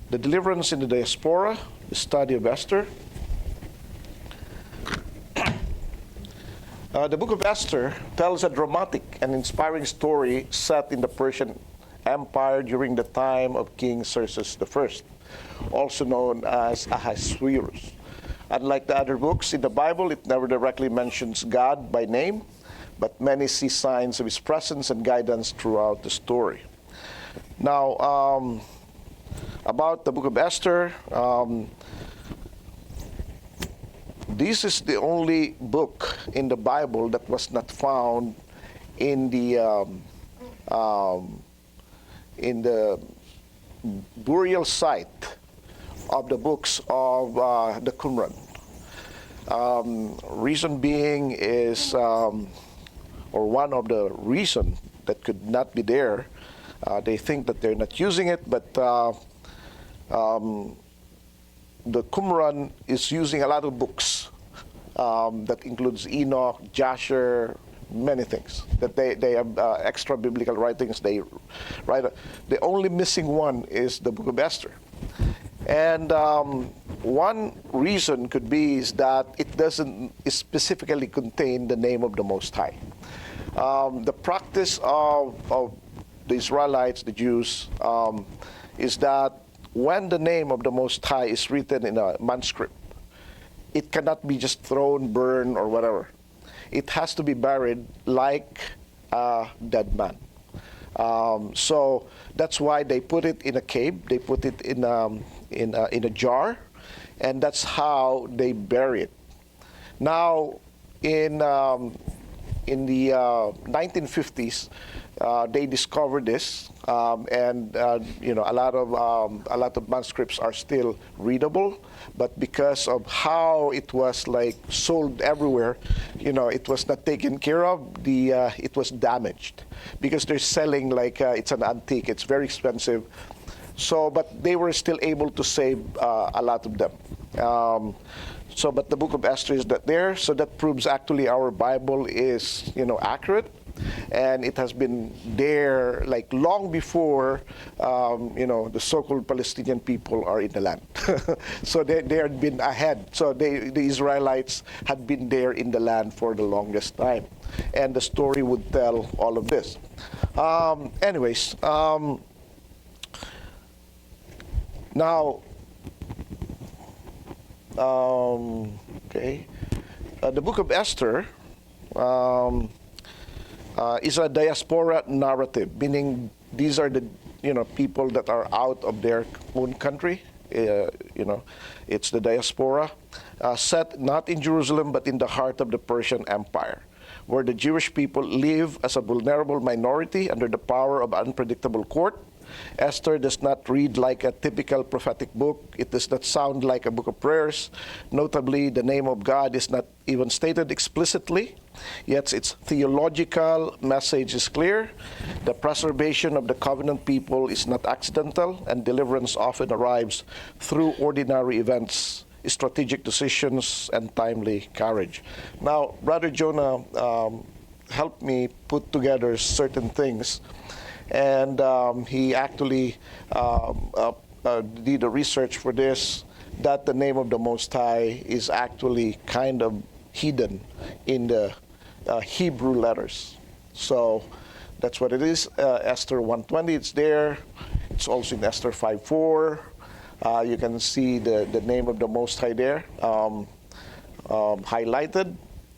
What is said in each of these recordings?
the Deliverance in the Diaspora, the Study of Esther. The book of Esther tells a dramatic and inspiring story set in the Persian Empire during the time of King Xerxes I, also known as Ahasuerus. Unlike the other books in the Bible, it never directly mentions God by name, but many see signs of his presence and guidance throughout the story. Now, about the book of Esther, this is the only book in the Bible that was not found in the burial site of the books of the Qumran. Reason being is, or one of the reason that could not be there, they think that they're not using it, but the Qumran is using a lot of books that includes Enoch, Jasher, many things that they have extra biblical writings they write. The only missing one is the book of Esther, and one reason could be is that it doesn't specifically contain the name of the Most High. The practice of the Israelites, the Jews, is that when the name of the Most High is written in a manuscript, it cannot be just thrown, burned, or whatever. It has to be buried like a dead man. So that's why they put it in a cave. They put it in a jar, and that's how they bury it. Now, in the 1950s, they discovered this, and a lot of manuscripts are still readable, but because of how it was like sold everywhere, it was not taken care of. It was damaged because they're selling like it's an antique. It's very expensive. So, but they were still able to save a lot of them. But the book of Esther is not there, so that proves actually our Bible is, accurate, and it has been there like long before, the so-called Palestinian people are in the land. So they had been ahead. So the Israelites had been there in the land for the longest time, and the story would tell all of this. Now. The book of Esther is a diaspora narrative, meaning these are the people that are out of their own country. It's the diaspora, set not in Jerusalem but in the heart of the Persian Empire, where the Jewish people live as a vulnerable minority under the power of an unpredictable court. Esther does not read like a typical prophetic book. It does not sound like a book of prayers. Notably, the name of God is not even stated explicitly, yet its theological message is clear. The preservation of the covenant people is not accidental, and deliverance often arrives through ordinary events, strategic decisions, and timely courage. Now, Brother Jonah helped me put together certain things. And he actually did a research for this, that the name of the Most High is actually kind of hidden in the Hebrew letters. So that's what it is. Esther 1:20, it's there. It's also in Esther 5:4. You can see the name of the Most High there, highlighted,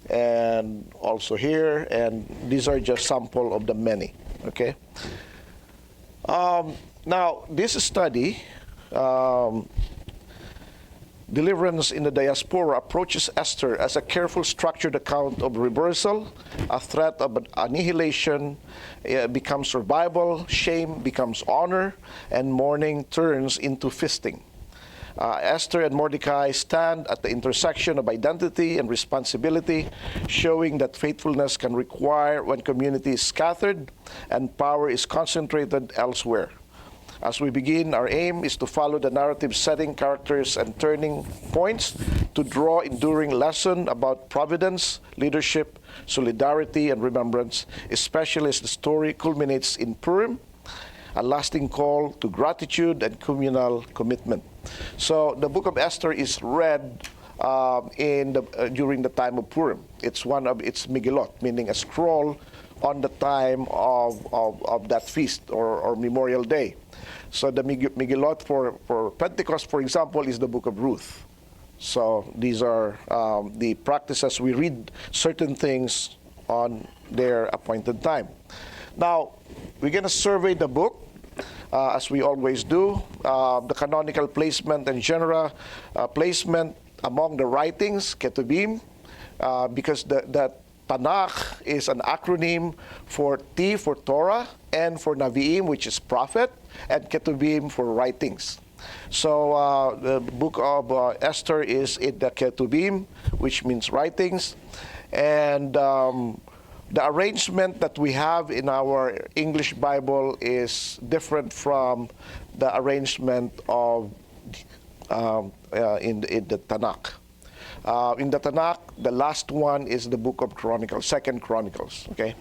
and also here. And these are just sample of the many. Okay. Now, this study, Deliverance in the Diaspora, approaches Esther as a careful, structured account of reversal. A threat of annihilation becomes survival, shame becomes honor, and mourning turns into feasting. Esther and Mordecai stand at the intersection of identity and responsibility, showing that faithfulness can require when community is scattered and power is concentrated elsewhere. As we begin, our aim is to follow the narrative setting, characters, and turning points to draw enduring lesson about providence, leadership, solidarity, and remembrance, especially as the story culminates in Purim. a lasting call to gratitude and communal commitment. So the book of Esther is read during the time of Purim. It's Megillot, meaning a scroll on the time of that feast or Memorial Day. So the Megillot for Pentecost, for example, is the book of Ruth. So these are the practices. We read certain things on their appointed time. Now, we're going to survey the book, as we always do, the canonical placement and genre placement among the writings, Ketubim, because the Tanakh is an acronym for T for Torah, and for Naviim, which is prophet, and Ketubim for writings. So the book of Esther is in the Ketubim, which means writings, and the arrangement that we have in our English Bible is different from the arrangement of in the Tanakh. In the Tanakh, the last one is the book of Chronicles, Second Chronicles. Okay,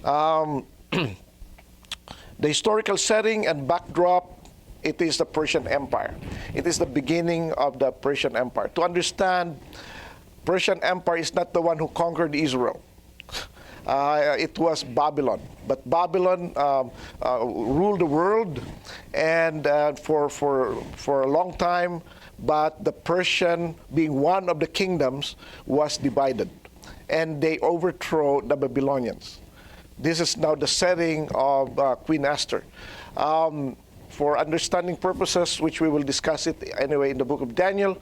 the historical setting and backdrop, it is the Persian Empire. It is the beginning of the Persian Empire. To understand, Persian Empire is not the one who conquered Israel. It was Babylon. But Babylon ruled the world and for a long time, but the Persian, being one of the kingdoms, was divided. And they overthrew the Babylonians. This is now the setting of Queen Esther. For understanding purposes, which we will discuss it anyway in the book of Daniel,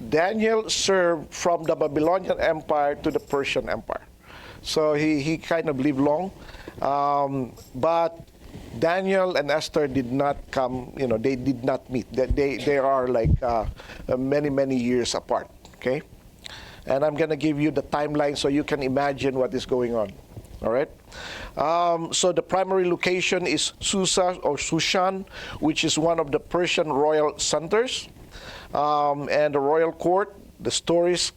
Daniel served from the Babylonian Empire to the Persian Empire. So he kind of lived long. But Daniel and Esther did not come, they did not meet. They are like many, many years apart, okay? And I'm going to give you the timeline so you can imagine what is going on, all right? So the primary location is Susa or Shushan, which is one of the Persian royal centers. And the royal court, the story's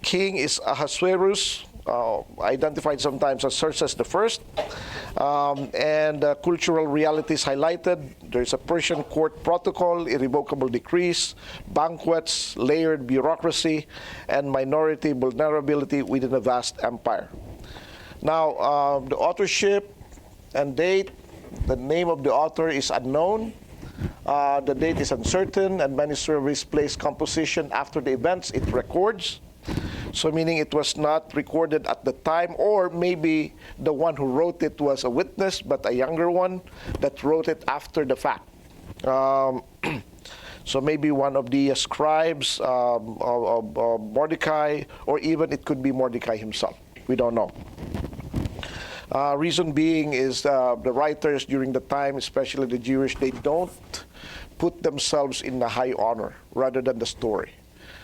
king is Ahasuerus, identified sometimes as Xerxes the First, and cultural realities highlighted. There's a Persian court protocol, irrevocable decrees, banquets, layered bureaucracy, and minority vulnerability within a vast empire. Now, the authorship and date, the name of the author is unknown. The date is uncertain, and many surveys place composition after the events it records. So meaning it was not recorded at the time, or maybe the one who wrote it was a witness, but a younger one that wrote it after the fact. So maybe one of the scribes of Mordecai, or even it could be Mordecai himself. We don't know. Reason being is the writers during the time, especially the Jewish, they don't put themselves in a high honor rather than the story.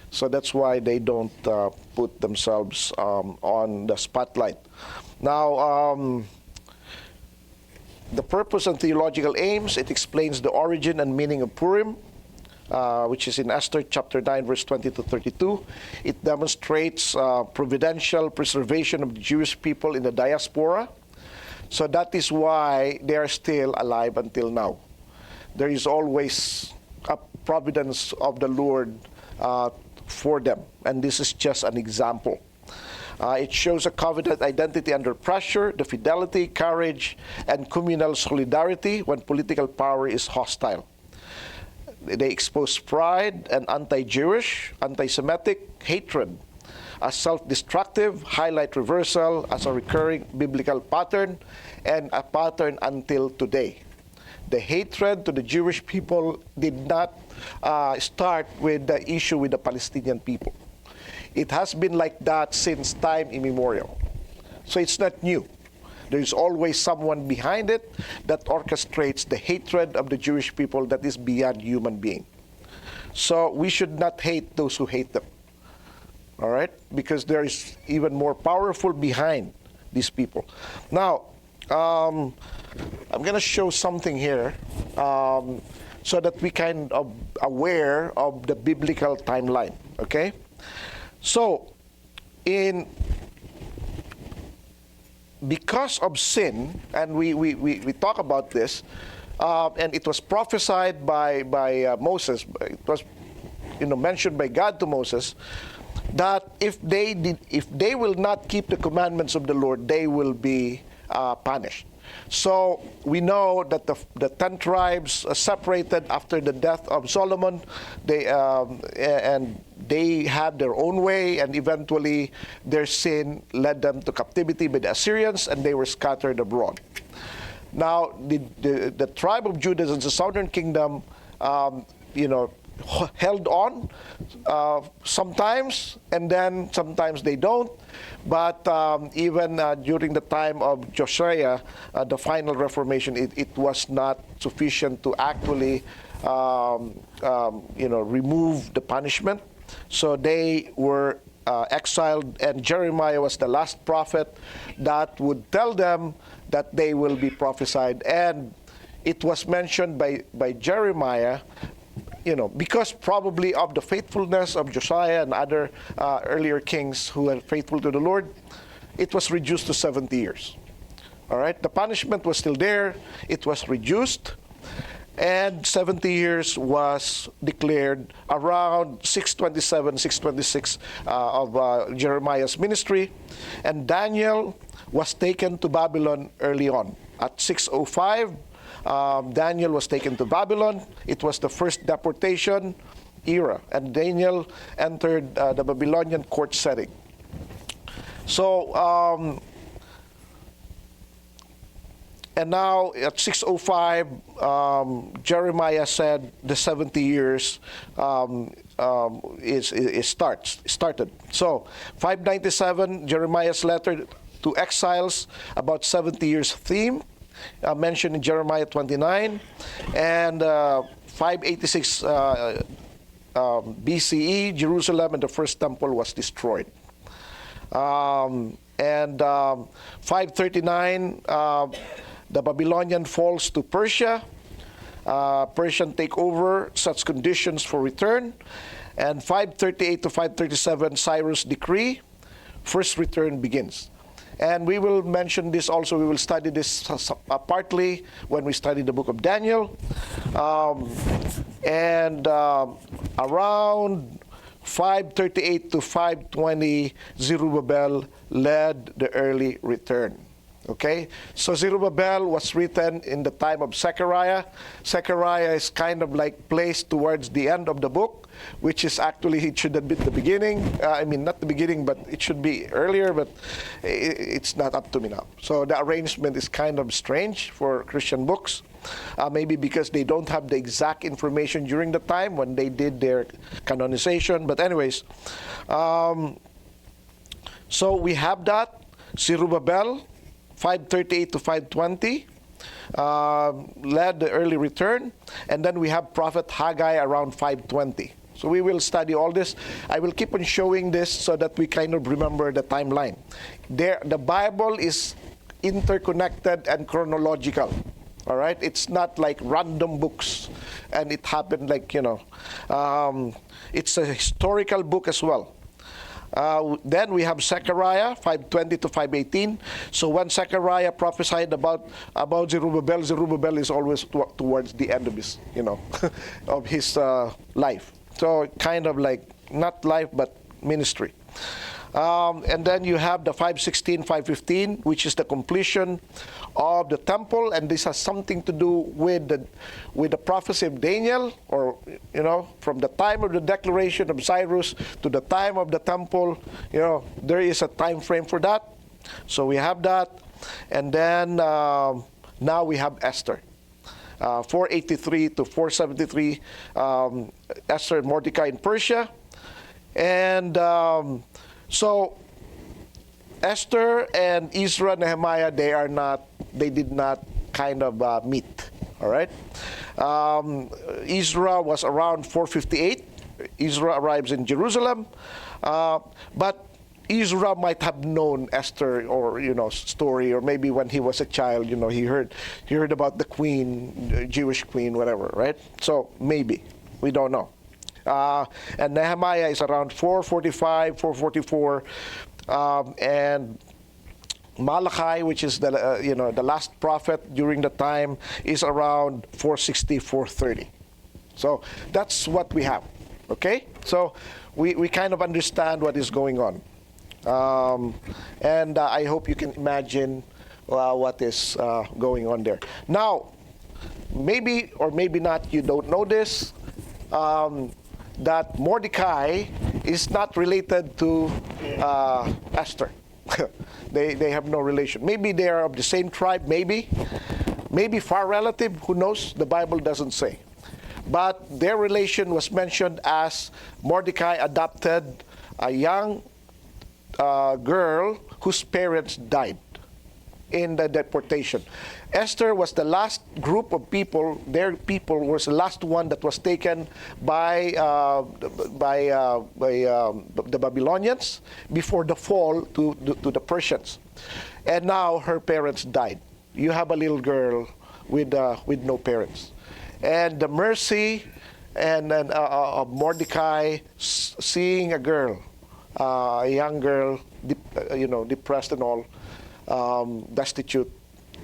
So that's why they don't put themselves on the spotlight. Now, the purpose and theological aims, it explains the origin and meaning of Purim, which is in Esther chapter 9, verse 20 to 32. It demonstrates providential preservation of the Jewish people in the diaspora. So that is why they are still alive until now. There is always a providence of the Lord for them. And this is just an example. It shows a covenant identity under pressure, the fidelity, courage, and communal solidarity when political power is hostile. They expose pride and anti-Jewish, anti-Semitic hatred as self-destructive, highlight reversal as a recurring biblical pattern, and a pattern until today. The hatred to the Jewish people did not start with the issue with the Palestinian people. It has been like that since time immemorial. So it's not new. There is always someone behind it that orchestrates the hatred of the Jewish people that is beyond human being. So we should not hate those who hate them. All right? Because there is even more powerful behind these people. Now, I'm going to show something here so that we kind of aware of the biblical timeline. Okay? So, in because of sin, and we talk about this, and it was prophesied by Moses. It was mentioned by God to Moses that if they will not keep the commandments of the Lord, they will be punished. So we know that the 10 tribes separated after the death of Solomon. They had their own way, and eventually their sin led them to captivity by the Assyrians, and they were scattered abroad. Now, the tribe of Judah and the southern kingdom, held on sometimes, and then sometimes they don't. But even during the time of Josiah, the final reformation, it was not sufficient to actually, remove the punishment. So they were exiled, and Jeremiah was the last prophet that would tell them that they will be prophesied. And it was mentioned by Jeremiah, because probably of the faithfulness of Josiah and other earlier kings who were faithful to the Lord, it was reduced to 70 years. All right? The punishment was still there. It was reduced. And 70 years was declared around 627, 626 of Jeremiah's ministry. And Daniel was taken to Babylon early on. At 605, Daniel was taken to Babylon. It was the first deportation era, and Daniel entered the Babylonian court setting. So, and now at 605, Jeremiah said the 70 years started. So, 597, Jeremiah's letter to exiles about 70 years theme. Mentioned in Jeremiah 29, and 586 BCE, Jerusalem and the first temple was destroyed. And 539, the Babylonian falls to Persia. Persian takeover sets conditions for return. And 538 to 537, Cyrus' decree, first return begins. And we will mention this also. We will study this partly when we study the book of Daniel. Around 538 to 520, Zerubbabel led the early return. Okay? So Zerubbabel was written in the time of Zechariah. Zechariah is kind of like placed towards the end of the book, which is actually, it should have been the beginning. Not the beginning, but it should be earlier, but it's not up to me now. So the arrangement is kind of strange for Christian books. Maybe because they don't have the exact information during the time when they did their canonization. But anyways, so we have that. Zerubbabel, 538 to 520, led the early return. And then we have Prophet Haggai around 520. So we will study all this. I will keep on showing this so that we kind of remember the timeline. The Bible is interconnected and chronological. All right? It's not like random books. And it happened like, it's a historical book as well. Then we have Zechariah, 520 to 518. So when Zechariah prophesied about Zerubbabel, Zerubbabel is always towards the end of his, of his life. So kind of like, not life, but ministry. And then you have the 516, 515, which is the completion of the temple, and this has something to do with the prophecy of Daniel, or from the time of the declaration of Cyrus to the time of the temple. There is a time frame for that. So we have that, and then now we have Esther. 483 to 473, Esther and Mordecai in Persia, and so Esther and Ezra, Nehemiah, they did not kind of meet. All right. Ezra was around 458. Ezra arrives in Jerusalem, but Ezra might have known Esther, or story, or maybe when he was a child, he heard about the queen, Jewish queen, whatever, right? So maybe, we don't know. And Nehemiah is around 445, 444, and Malachi, which is the last prophet during the time, is around 460, 430. So that's what we have. Okay? So we kind of understand what is going on. And I hope you can imagine what is going on there. Now, maybe or maybe not, you don't know this, that Mordecai is not related to Esther. They have no relation. Maybe they are of the same tribe, maybe far relative, who knows? The Bible doesn't say. But their relation was mentioned as Mordecai adopted a young girl whose parents died in the deportation. Esther was the last group of people, their people was the last one that was taken by the Babylonians before the fall to the Persians. And now her parents died. You have a little girl with no parents. And the mercy of Mordecai seeing a girl, a young girl, depressed and all, destitute,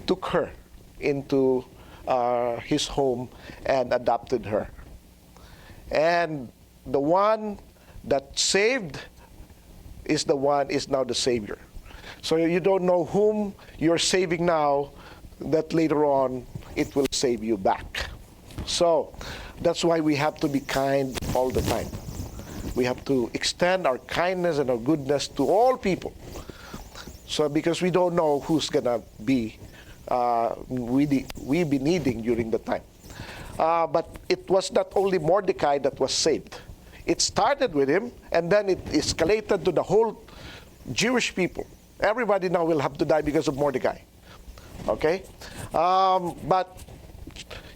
took her into his home and adopted her. And the one that saved is now the Savior. So you don't know whom you're saving now, that later on it will save you back. So that's why we have to be kind all the time. We have to extend our kindness and our goodness to all people. So because we don't know who's gonna be we be needing during the time. But it was not only Mordecai that was saved. It started with him, and then it escalated to the whole Jewish people. Everybody now will have to die because of Mordecai. Okay? But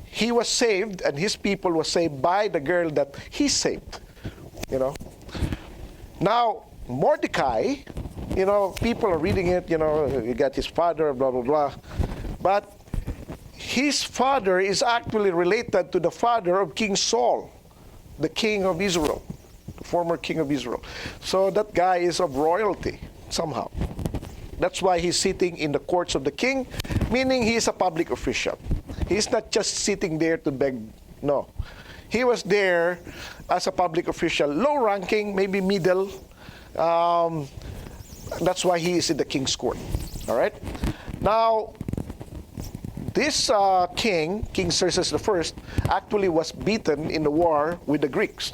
he was saved, and his people was saved by the girl that he saved. Now, Mordecai, people are reading it, you got his father, blah, blah, blah. But his father is actually related to the father of King Saul, the king of Israel, the former king of Israel. So that guy is of royalty, somehow. That's why he's sitting in the courts of the king, meaning he is a public official. He's not just sitting there to beg, no. He was there as a public official, low ranking, maybe middle. That's why he is in the king's court. All right? Now, this king, King Xerxes I, actually was beaten in the war with the Greeks.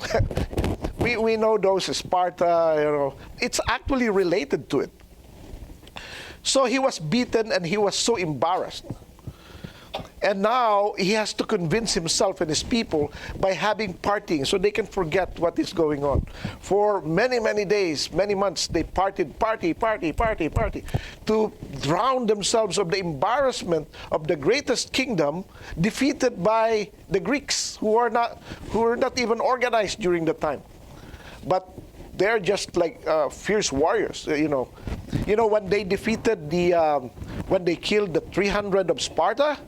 we know those, Sparta, It's actually related to it. So he was beaten and he was so embarrassed. And now he has to convince himself and his people by having partying so they can forget what is going on. For many, many days, many months, they party, to drown themselves of the embarrassment of the greatest kingdom defeated by the Greeks, who are not even organized during the time. But they're just like fierce warriors, when they defeated when they killed the 300 of Sparta,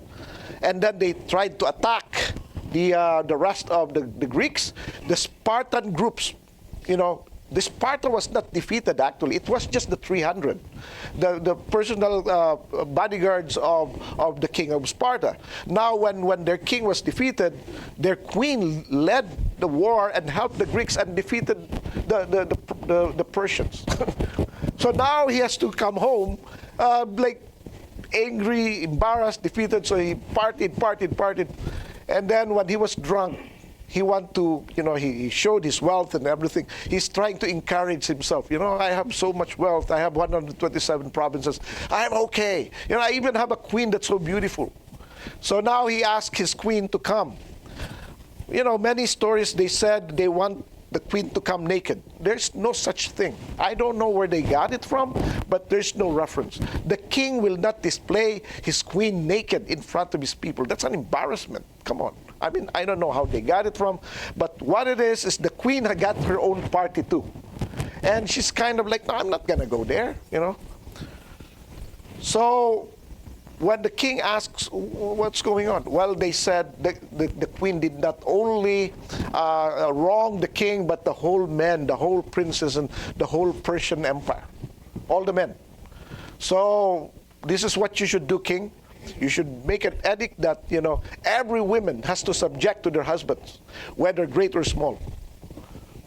and then they tried to attack the rest of the Greeks, the Spartan groups, the Sparta was not defeated actually. It was just the 300, the personal bodyguards of the king of Sparta. Now when their king was defeated, their queen led the war and helped the Greeks and defeated the Persians. So now he has to come home like angry, embarrassed, defeated, so he partied. And then when he was drunk, he he showed his wealth and everything. He's trying to encourage himself. I have so much wealth. I have 127 provinces. I'm okay. I even have a queen that's so beautiful. So now he asked his queen to come. Many stories, they said they want the queen to come naked. There's no such thing. I don't know where they got it from, but there's no reference. The king will not display his queen naked in front of his people. That's an embarrassment. Come on. I don't know how they got it from, but what it is the queen had got her own party too. And she's kind of like, no, I'm not going to go there, So when the king asks, what's going on? Well, they said the queen did not only wrong the king, but the whole men, the whole princes, and the whole Persian empire. All the men. So this is what you should do, king. You should make an edict that, every woman has to subject to their husbands, whether great or small.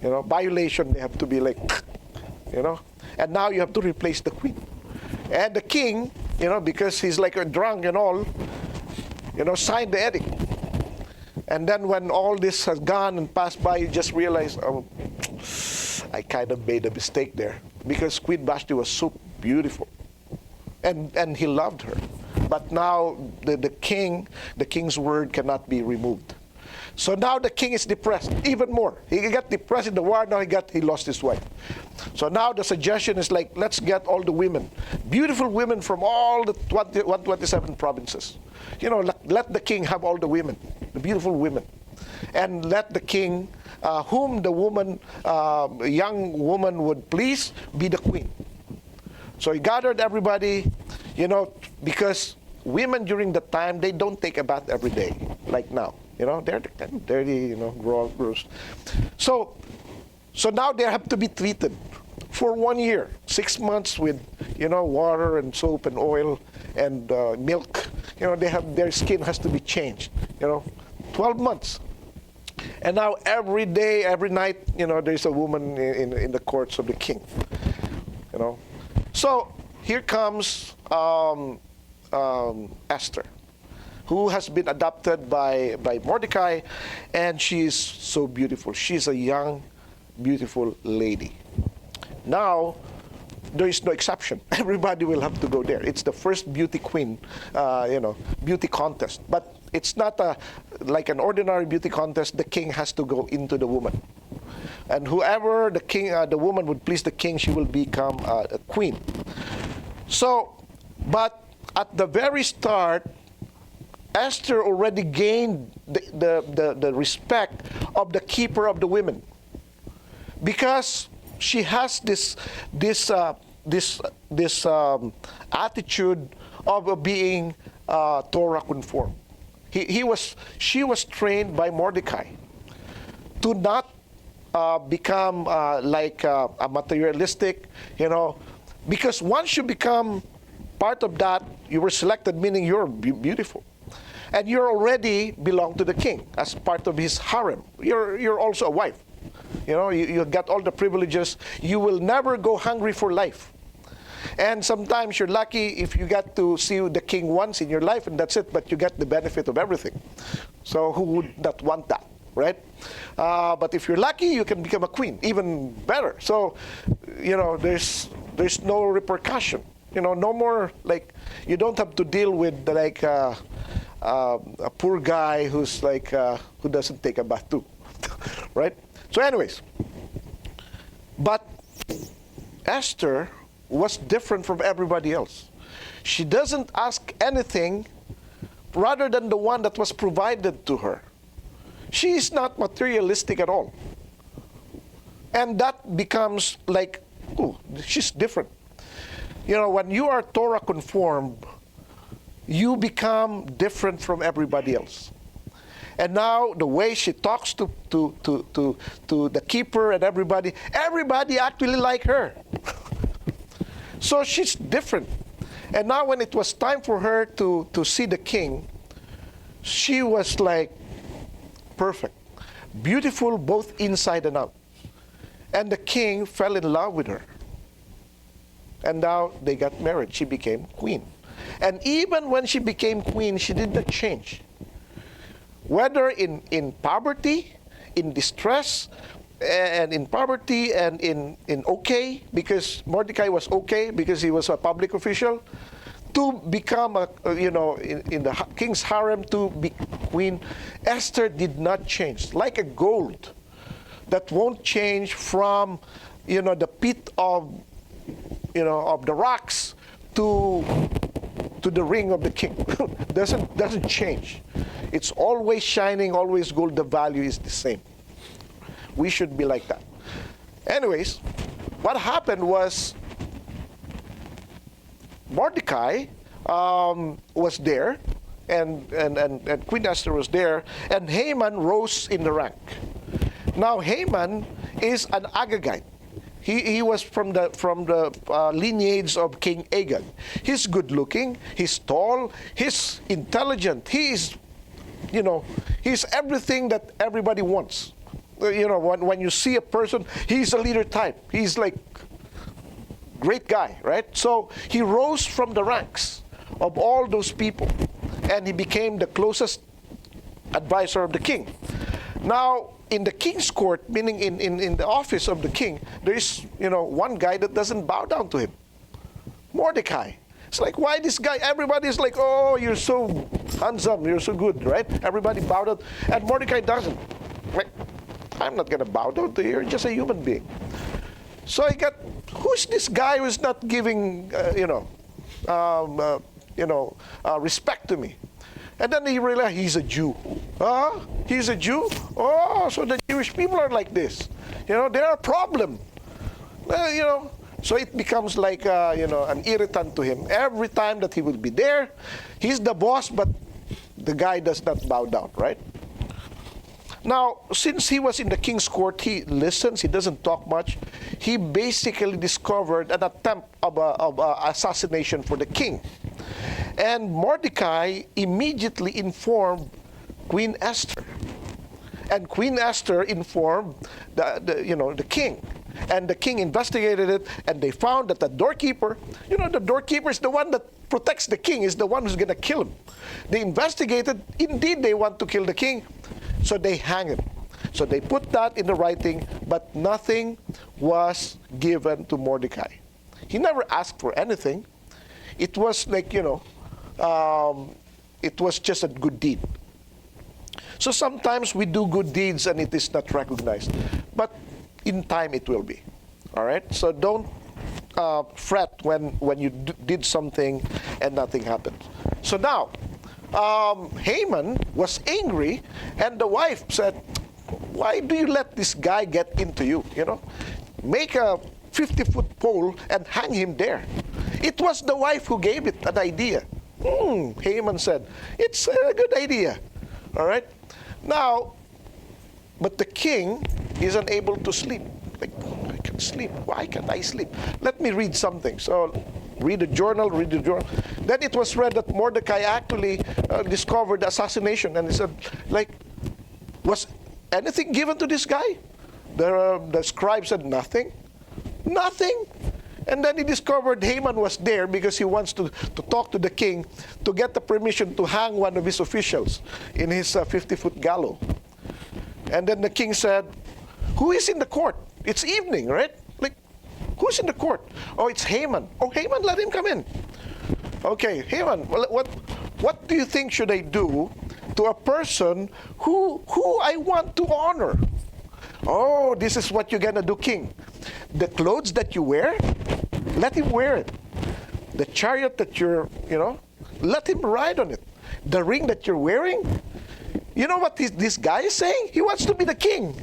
Violation, they have to be like, And now you have to replace the queen. And the king, because he's like a drunk and all, signed the edict. And then when all this has gone and passed by, you just realize, oh, I kind of made a mistake there. Because Queen Vashti was so beautiful. And he loved her. But now the king's word cannot be removed. So now the king is depressed even more. He got depressed in the war. Now he lost his wife. So now the suggestion is like, let's get all the women, beautiful women from all the 127 provinces. Let the king have all the women, the beautiful women, and let the king, whom the woman, young woman would please, be the queen. So he gathered everybody, because women during that time, they don't take a bath every day like now. They're dirty, gross. So now they have to be treated for 1 year, 6 months with, water and soap and oil and milk. Their skin has to be changed, 12 months. And now every day, every night, there's a woman in the courts of the king, So here comes Esther, who has been adopted by Mordecai, and she's so beautiful. She's a young, beautiful lady. Now, there is no exception. Everybody will have to go there. It's the first beauty queen, beauty contest. But it's not like an ordinary beauty contest. The king has to go into the woman. And whoever the woman would please the king, she will become a queen. So, but at the very start, Esther already gained the respect of the keeper of the women, because she has this attitude of being Torah conformed. She was trained by Mordecai to not become like a materialistic, because once you become part of that, you were selected, meaning you're beautiful. And you already belong to the king as part of his harem. You're also a wife. You got all the privileges. You will never go hungry for life. And sometimes you're lucky if you get to see the king once in your life, and that's it, but you get the benefit of everything. So who would not want that, right? But if you're lucky, you can become a queen, even better. So, there's no repercussion. No more, like, you don't have to deal with like a poor guy who's like who doesn't take a bath too, right? So anyways, but Esther was different from everybody else. She doesn't ask anything rather than the one that was provided to her. She is not materialistic at all. And that becomes like, oh, she's different. When you are Torah conformed, you become different from everybody else. And now the way she talks to the keeper and everybody actually like her. So she's different. And now when it was time for her to see the king, she was like perfect, beautiful both inside and out. And the king fell in love with her. And now they got married. She became queen. And even when she became queen, she did not change. Whether in poverty, in distress, and in poverty, and in okay, because Mordecai was okay, because he was a public official, to become in the king's harem, to be queen, Esther did not change. Like a gold that won't change from the pit of the rocks to the ring of the king. doesn't change. It's always shining, always gold. The value is the same. We should be like that. Anyways, what happened was Mordecai was there, and Queen Esther was there, and Haman rose in the rank. Now Haman is an Agagite. He was from the lineage of King Agag. He's good looking. He's tall. He's intelligent. He's everything that everybody wants. When you see a person, he's a leader type. He's like great guy, right? So he rose from the ranks of all those people, and he became the closest advisor of the king. Now, in the king's court, meaning in the office of the king, there is, one guy that doesn't bow down to him. Mordecai. It's like, why this guy? Everybody's like, oh, you're so handsome, you're so good, right? Everybody bowed down, and Mordecai doesn't. Like, I'm not going to bow down to you, you're just a human being. So he got, who's this guy who's not giving, respect to me? And then he realized he's a Jew. He's a Jew? Oh, so the Jewish people are like this. They're a problem. So it becomes like, an irritant to him. Every time that he will be there, he's the boss, but the guy does not bow down, right? Now, since he was in the king's court, he listens, he doesn't talk much. He basically discovered an attempt of assassination for the king. And Mordecai immediately informed Queen Esther. And Queen Esther informed the king. And the king investigated it, and they found that the doorkeeper, the doorkeeper is the one that protects the king, is the one who's going to kill him. They investigated. Indeed, they want to kill the king, so they hang him. So they put that in the writing, but nothing was given to Mordecai. He never asked for anything. It was like, it was just a good deed. So sometimes we do good deeds and it is not recognized. But in time it will be. All right? So don't fret when you did something and nothing happened. So now, Haman was angry, and the wife said, why do you let this guy get into you? Make a 50-foot pole and hang him there. It was the wife who gave it an idea. Haman said, it's a good idea. All right? Now, but the king is unable to sleep. Like, I can sleep. Why can't I sleep? Let me read something. So, read the journal. Then it was read that Mordecai actually discovered the assassination. And he said, like, was anything given to this guy? The scribe said, nothing. Nothing. And then he discovered Haman was there because he wants to talk to the king to get the permission to hang one of his officials in his 50-foot gallows. And then the king said, who is in the court? It's evening, right? Like, who's in the court? Oh, it's Haman. Oh, Haman, let him come in. Okay, Haman, what do you think should I do to a person who I want to honor? Oh, this is what you're going to do, king. The clothes that you wear, let him wear it. The chariot that you're, let him ride on it. The ring that you're wearing, you know what this guy is saying? He wants to be the king.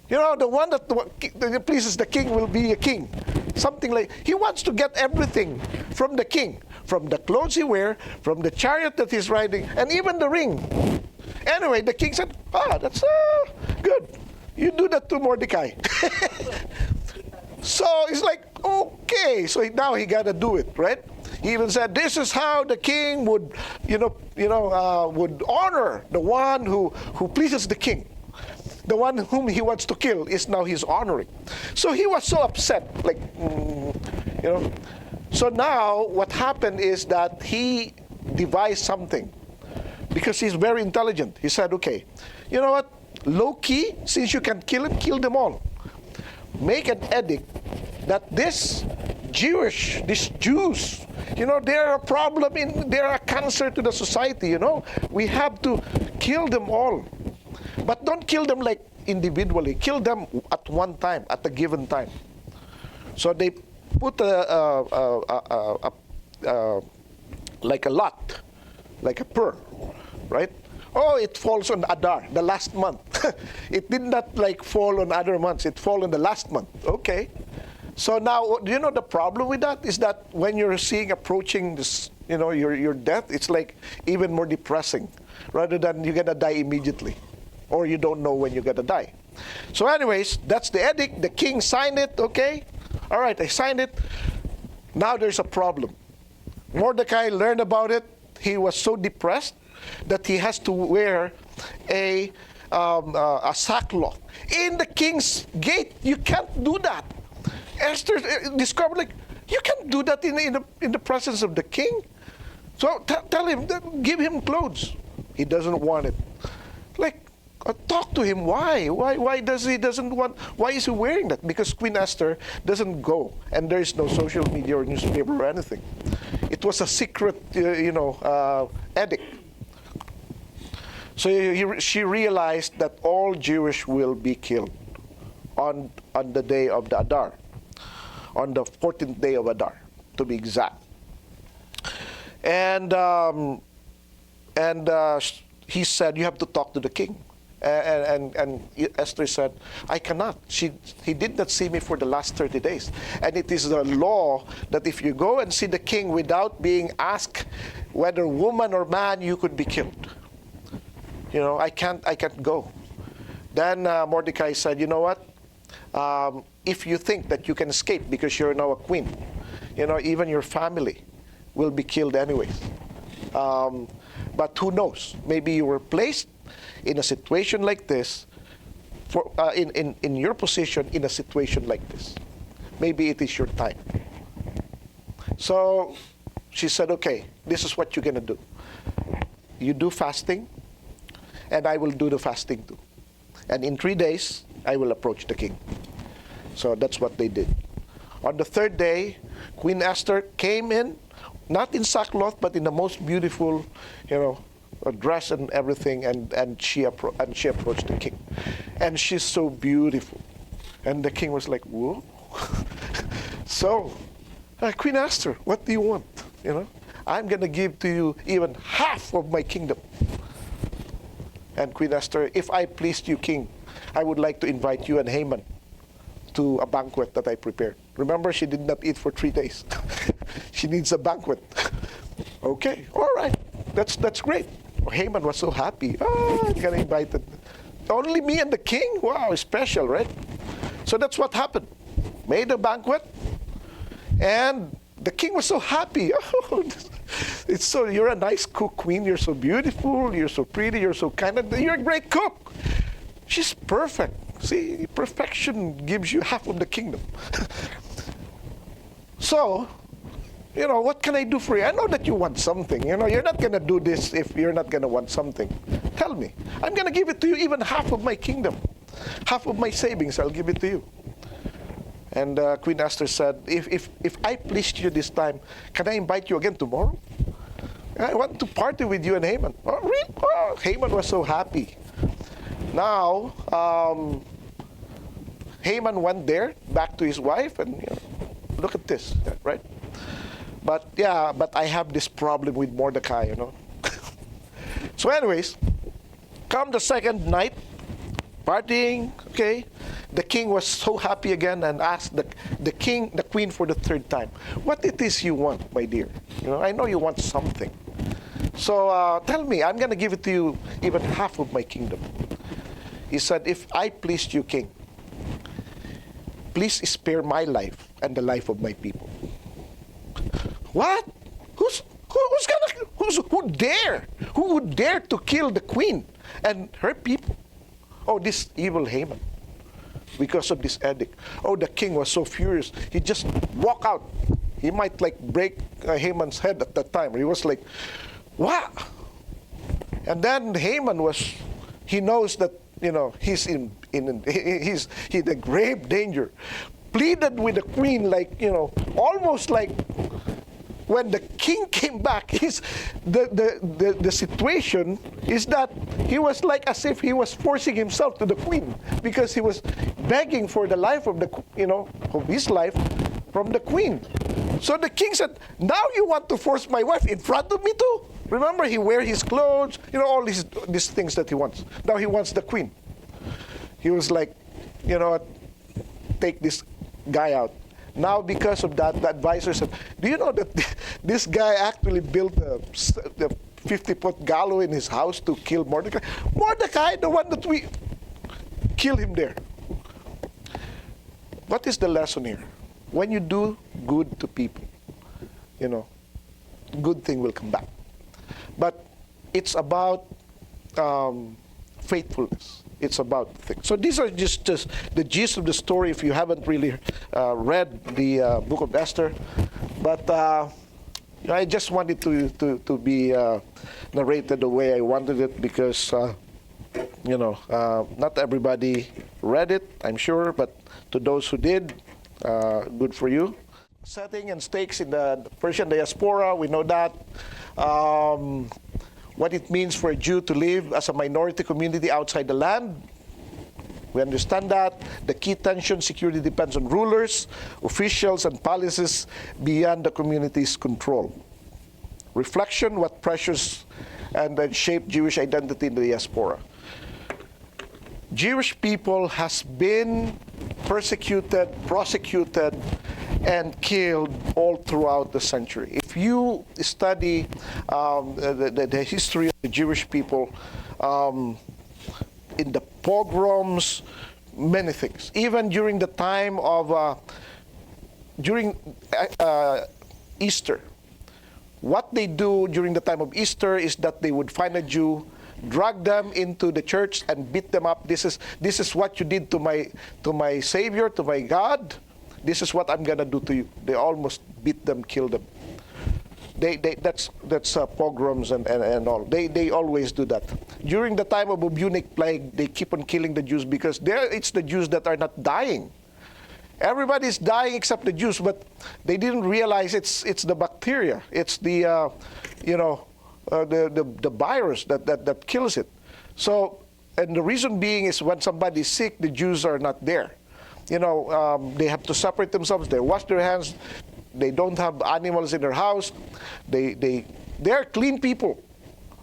The one that pleases the king will be a king. Something like, he wants to get everything from the king. From the clothes he wears, from the chariot that he's riding, and even the ring. Anyway, the king said, that's good. You do that to Mordecai. So it's like, okay. So now he got to do it, right? He even said, this is how the king would, would honor the one who pleases the king. The one whom he wants to kill is now he's honoring. So he was so upset, like, So now what happened is that he devised something because he's very intelligent. He said, okay, you know what? Low-key, since you can kill him, kill them all. Make an edict that these Jews, they're a problem, they're a cancer to the society, We have to kill them all. But don't kill them like individually. Kill them at one time, at a given time. So they put like a lot, like a pur, right? Oh, it falls on Adar, the last month. It did not like fall on other months. It fall on the last month. Okay. So now, do you know the problem with that? Is that when you're seeing approaching this, your death, it's like even more depressing rather than you're going to die immediately or you don't know when you're going to die. So anyways, that's the edict. The king signed it, okay? All right, I signed it. Now there's a problem. Mordecai learned about it. He was so depressed that he has to wear a sackcloth. In the king's gate, you can't do that. Esther discovered, like, you can't do that in the presence of the king. So tell him, give him clothes. He doesn't want it. Like, talk to him. Why? Why does he doesn't want? Why is he wearing that? Because Queen Esther doesn't go, and there is no social media or newspaper or anything. It was a secret, edict. So she realized that all Jewish will be killed on the day of the Adar, on the 14th day of Adar, to be exact. And he said, you have to talk to the king. And Esther said, I cannot. He did not see me for the last 30 days. And it is the law that if you go and see the king without being asked whether woman or man, you could be killed. I can't go. Then Mordecai said, you know what? If you think that you can escape because you're now a queen, even your family will be killed anyways. But who knows? Maybe you were placed in a situation like this, in your position in a situation like this. Maybe it is your time. So she said, okay, this is what you're going to do. You do fasting, and I will do the fasting too. And in 3 days, I will approach the king. So that's what they did. On the third day, Queen Esther came in, not in sackcloth, but in the most beautiful, dress and everything, and she approached the king. And she's so beautiful. And the king was like, whoa. So, Queen Esther, what do you want? I'm going to give to you even half of my kingdom. And Queen Esther, if I pleased you, king, I would like to invite you and Haman to a banquet that I prepared. Remember, she did not eat for 3 days. She needs a banquet. Okay, all right, that's great. Haman was so happy. I got invited. Only me and the king? Wow, special, right? So that's what happened. Made a banquet, and the king was so happy. You're a nice cook, queen. You're so beautiful. You're so pretty. You're so kind. You're a great cook. She's perfect. See, perfection gives you half of the kingdom. So, what can I do for you? I know that you want something. You're not going to do this if you're not going to want something. Tell me. I'm going to give it to you, even half of my kingdom. Half of my savings, I'll give it to you. And Queen Esther said, if I pleased you this time, can I invite you again tomorrow? I want to party with you and Haman. Oh, really? Oh, Haman was so happy. Now, Haman went there, back to his wife, and look at this, right? But I have this problem with Mordecai, So anyways, come the second night, partying, okay? The king was so happy again and asked the queen for the third time, what it is you want, my dear? I know you want something. So tell me, I'm going to give it to you, even half of my kingdom. He said, if I pleased you, king, please spare my life and the life of my people. What? Who would dare to kill the queen and her people? Oh, this evil Haman, because of this edict. Oh, the king was so furious. He just walked out. He might break Haman's head at that time. He was like, what? And then Haman he knows that he's in grave danger. Pleaded with the queen, almost like when the king came back. The situation is that he was as if he was forcing himself to the queen, because he was begging for the life of of his life from the queen. So the king said, now you want to force my wife in front of me too? Remember, he wear his clothes, all these things that he wants. Now he wants the queen. He was like, take this guy out. Now, because of that, the advisor said, do you know that this guy actually built a 50-foot gallows in his house to kill Mordecai? Mordecai, the one that kill him there. What is the lesson here? When you do good to people, good thing will come back. But it's about faithfulness. It's about things. So these are just the gist of the story if you haven't really read the book of Esther. But I just wanted to be narrated the way I wanted it because, not everybody read it, I'm sure, but to those who did, good for you. Setting and stakes in the Persian diaspora, we know that. What it means for a Jew to live as a minority community outside the land. We understand that. The key tension, security depends on rulers, officials, and policies beyond the community's control. Reflection, what pressures and then shape Jewish identity in the diaspora. Jewish people has been persecuted, prosecuted, and killed all throughout the century. If you study the history of the Jewish people, in the pogroms, many things. Even during the time of, Easter, what they do during the time of Easter is that they would find a Jew, drag them into the church, and beat them up. This is what you did to my Savior, to my God. This is what I'm gonna do to you. They almost beat them, kill them. That's pogroms and all. They always do that. During the time of bubonic plague, they keep on killing the Jews because it's the Jews that are not dying. Everybody's dying except the Jews, but they didn't realize it's the bacteria. It's the the virus that kills it. So, and the reason being is when somebody's sick, the Jews are not there. They have to separate themselves. They wash their hands. They don't have animals in their house. They're clean people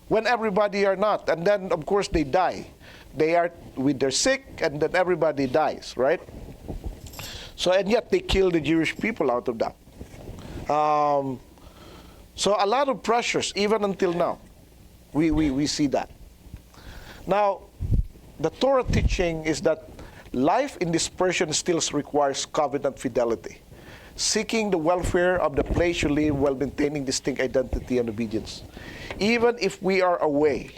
when everybody are not. And then, of course, they die. They are with their sick, and then everybody dies, right? So, and yet they kill the Jewish people out of that. So a lot of pressures, even until now, we see that. Now, the Torah teaching is that life in dispersion still requires covenant fidelity, seeking the welfare of the place you live while maintaining distinct identity and obedience. Even if we are away,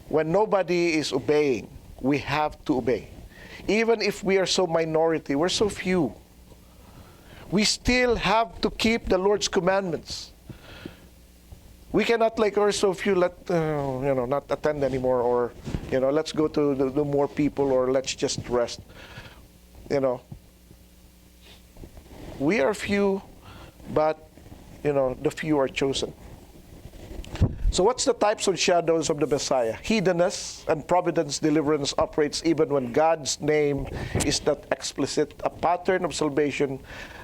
when nobody is obeying, we have to obey. Even if we are so minority, we're so few, we still have to keep the Lord's commandments. We cannot, like, we're so few, not attend anymore, or, let's go to the more people, or let's just rest. We are few, but, the few are chosen. So what's the types of shadows of the Messiah? Hedonism and providence deliverance operates even when God's name is not explicit, a pattern of salvation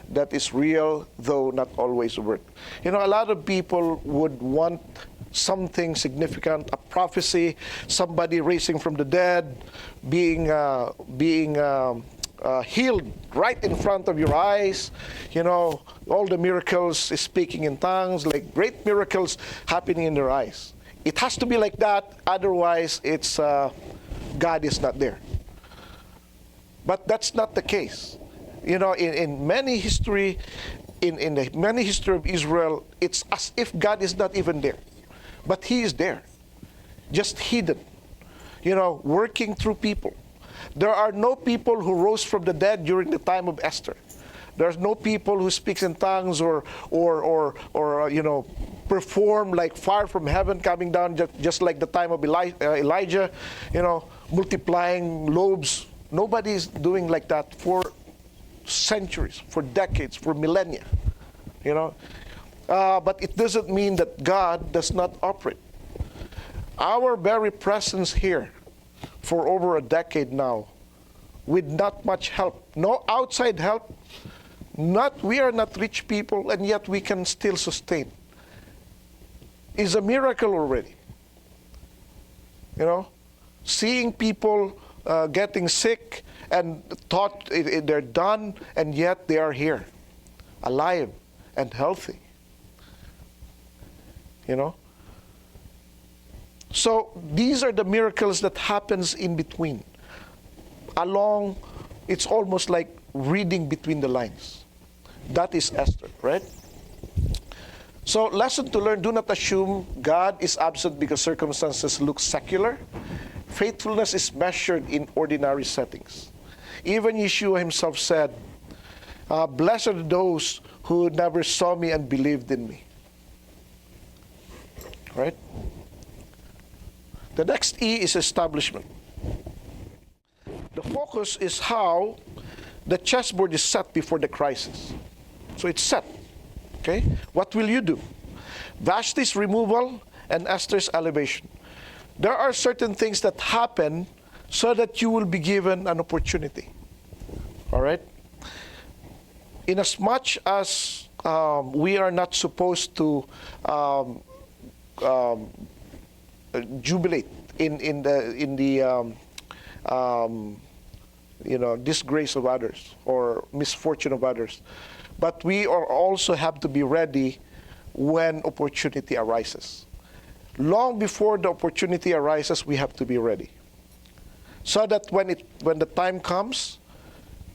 that is real, though not always overt. A lot of people would want something significant, a prophecy, somebody raising from the dead, being healed right in front of your eyes, all the miracles, speaking in tongues, like great miracles happening in their eyes. It has to be like that, otherwise it's God is not there. But that's not the case. In many history, in the many history of Israel, it's as if God is not even there. But He is there, just hidden, working through people. There are no people who rose from the dead during the time of Esther. There's no people who speaks in tongues or perform like fire from heaven coming down, just like the time of Elijah, multiplying loaves. Nobody is doing like that for centuries, for decades, for millennia. But it doesn't mean that God does not operate. Our very presence here for over a decade now, with not much help, no outside help, we are not rich people, and yet we can still sustain, is a miracle already. Seeing people getting sick and thought they're done, and yet they are here, alive and healthy. So these are the miracles that happens in between. along, it's almost like reading between the lines. That is Esther, right? So, lesson to learn, do not assume God is absent because circumstances look secular. Faithfulness is measured in ordinary settings. Even Yeshua himself said, blessed are those who never saw me and believed in me. Right? The next E is establishment. The focus is how the chessboard is set before the crisis. So it's set. Okay? What will you do? Vashti's removal and Esther's elevation. There are certain things that happen so that you will be given an opportunity. All right? Inasmuch as we are not supposed to jubilate in the disgrace of others or misfortune of others, but we are also have to be ready when opportunity arises. Long before the opportunity arises, we have to be ready, so that when the time comes,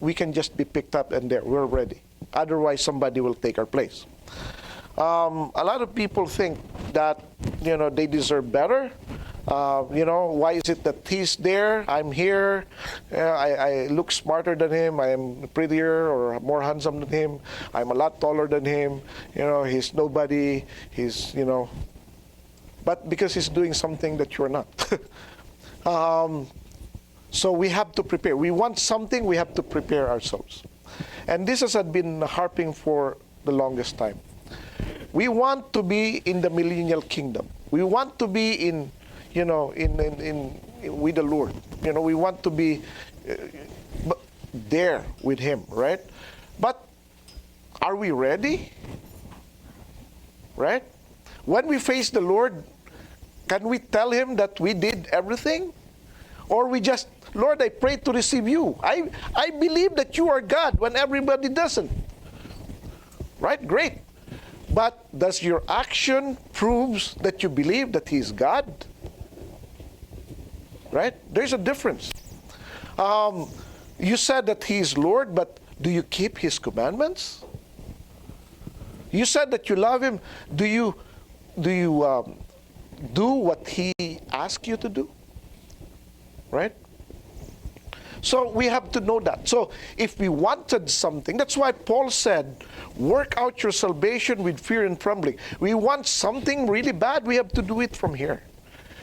we can just be picked up and there we're ready. Otherwise, somebody will take our place. A lot of people think that they deserve better. Why is it that he's there, I'm here, I look smarter than him, I'm prettier or more handsome than him, I'm a lot taller than him, he's nobody, he's, but because he's doing something that you're not. So we have to prepare. We want something, we have to prepare ourselves. And this has been harping for the longest time. We want to be in the millennial kingdom. We want to be in with the Lord. We want to be there with Him, right? But are we ready? Right? When we face the Lord, can we tell Him that we did everything? Or we just, Lord, I pray to receive you. I believe that you are God when everybody doesn't. Right? Great. But does your action proves that you believe that He is God? Right? There's a difference. You said that He is Lord, but do you keep His commandments? You said that you love Him. Do you do what He asks you to do? Right? So we have to know that. So if we wanted something, that's why Paul said, work out your salvation with fear and trembling. We want something really bad, we have to do it from here.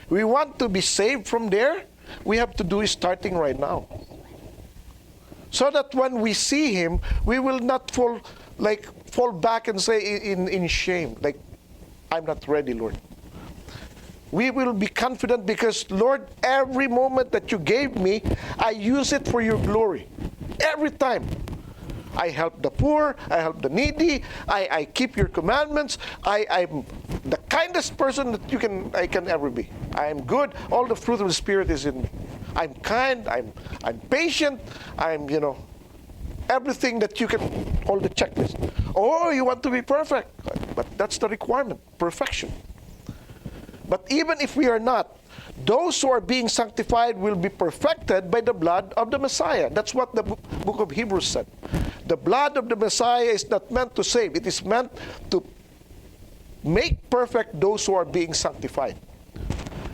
We want to be saved from there, we have to do it starting right now. So that when we see Him, we will not fall back and say in shame, like, I'm not ready, Lord. We will be confident because, Lord, every moment that you gave me, I use it for your glory. Every time. I help the poor, I help the needy, I keep your commandments, I'm the kindest person that I can ever be. I am good, all the fruit of the Spirit is in me. I'm kind, I'm patient, I'm, everything that you can, all the checklist. Oh, you want to be perfect. But that's the requirement, perfection. But even if we are not, those who are being sanctified will be perfected by the blood of the Messiah. That's what the book of Hebrews said. The blood of the Messiah is not meant to save. It is meant to make perfect those who are being sanctified.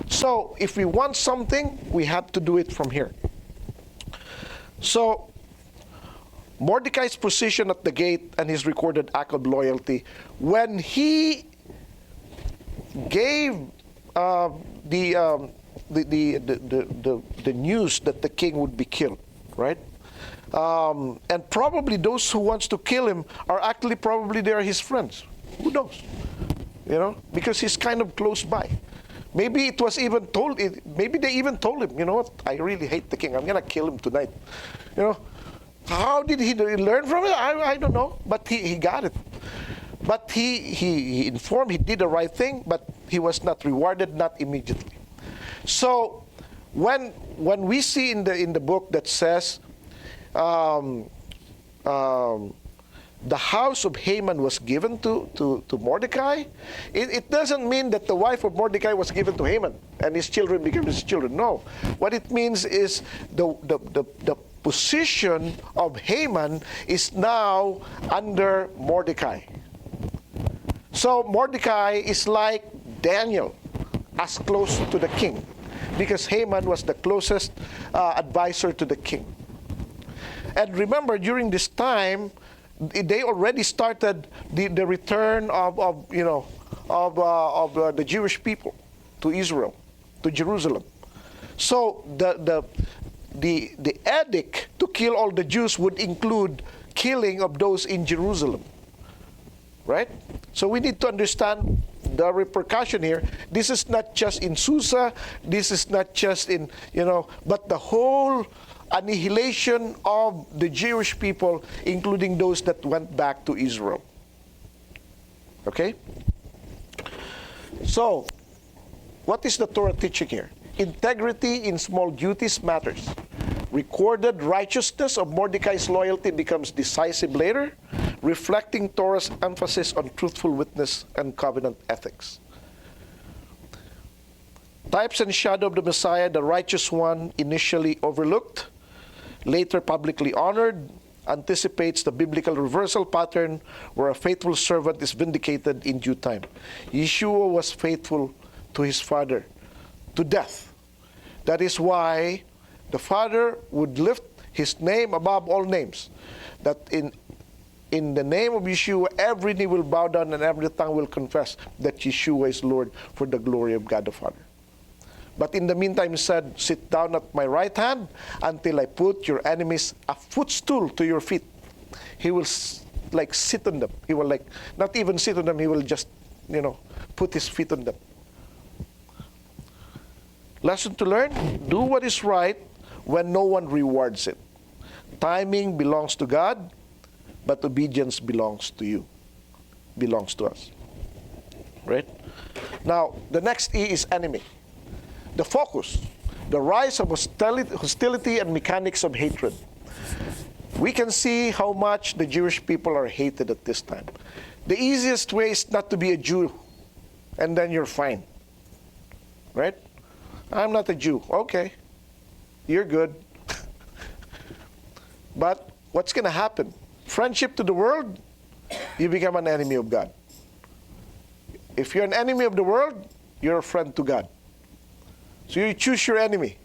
So, if we want something, we have to do it from here. So, Mordecai's position at the gate and his recorded act of loyalty, when he gave the news that the king would be killed, right? And probably those who wants to kill him are actually probably they are his friends. Who knows? Because he's kind of close by. Maybe it was even told. Maybe they even told him, you know what? I really hate the king. I'm gonna kill him tonight. How did he learn from it? I don't know. But he got it. But he informed, he did the right thing, but he was not rewarded, not immediately. So when we see in the book that says the house of Haman was given to Mordecai, it doesn't mean that the wife of Mordecai was given to Haman and his children became his children. No. What it means is the position of Haman is now under Mordecai. So Mordecai is like Daniel, as close to the king, because Haman was the closest advisor to the king. And remember, during this time, they already started the return of the Jewish people to Israel, to Jerusalem. So the edict to kill all the Jews would include killing of those in Jerusalem, right? So we need to understand the repercussion here. This is not just in Susa, this is not just in, but the whole annihilation of the Jewish people, including those that went back to Israel. Okay? So, what is the Torah teaching here? Integrity in small duties matters. Recorded righteousness of Mordecai's loyalty becomes decisive later, reflecting Torah's emphasis on truthful witness and covenant ethics. Types and shadow of the Messiah, the righteous one, initially overlooked, later publicly honored, anticipates the biblical reversal pattern where a faithful servant is vindicated in due time. Yeshua was faithful to his Father to death. That is why the Father would lift his name above all names. That in the name of Yeshua, every knee will bow down and every tongue will confess that Yeshua is Lord for the glory of God the Father. But in the meantime, he said, sit down at my right hand until I put your enemies a footstool to your feet. He will sit on them. He will not even sit on them, he will just, put his feet on them. Lesson to learn, do what is right when no one rewards it. Timing belongs to God, but obedience belongs to you, belongs to us. Right? Now, the next E is enemy. The focus, the rise of hostility and mechanics of hatred. We can see how much the Jewish people are hated at this time. The easiest way is not to be a Jew, and then you're fine. Right? I'm not a Jew. Okay. You're good. But what's going to happen? Friendship to the world, you become an enemy of God. If you're an enemy of the world, you're a friend to God. So you choose your enemy.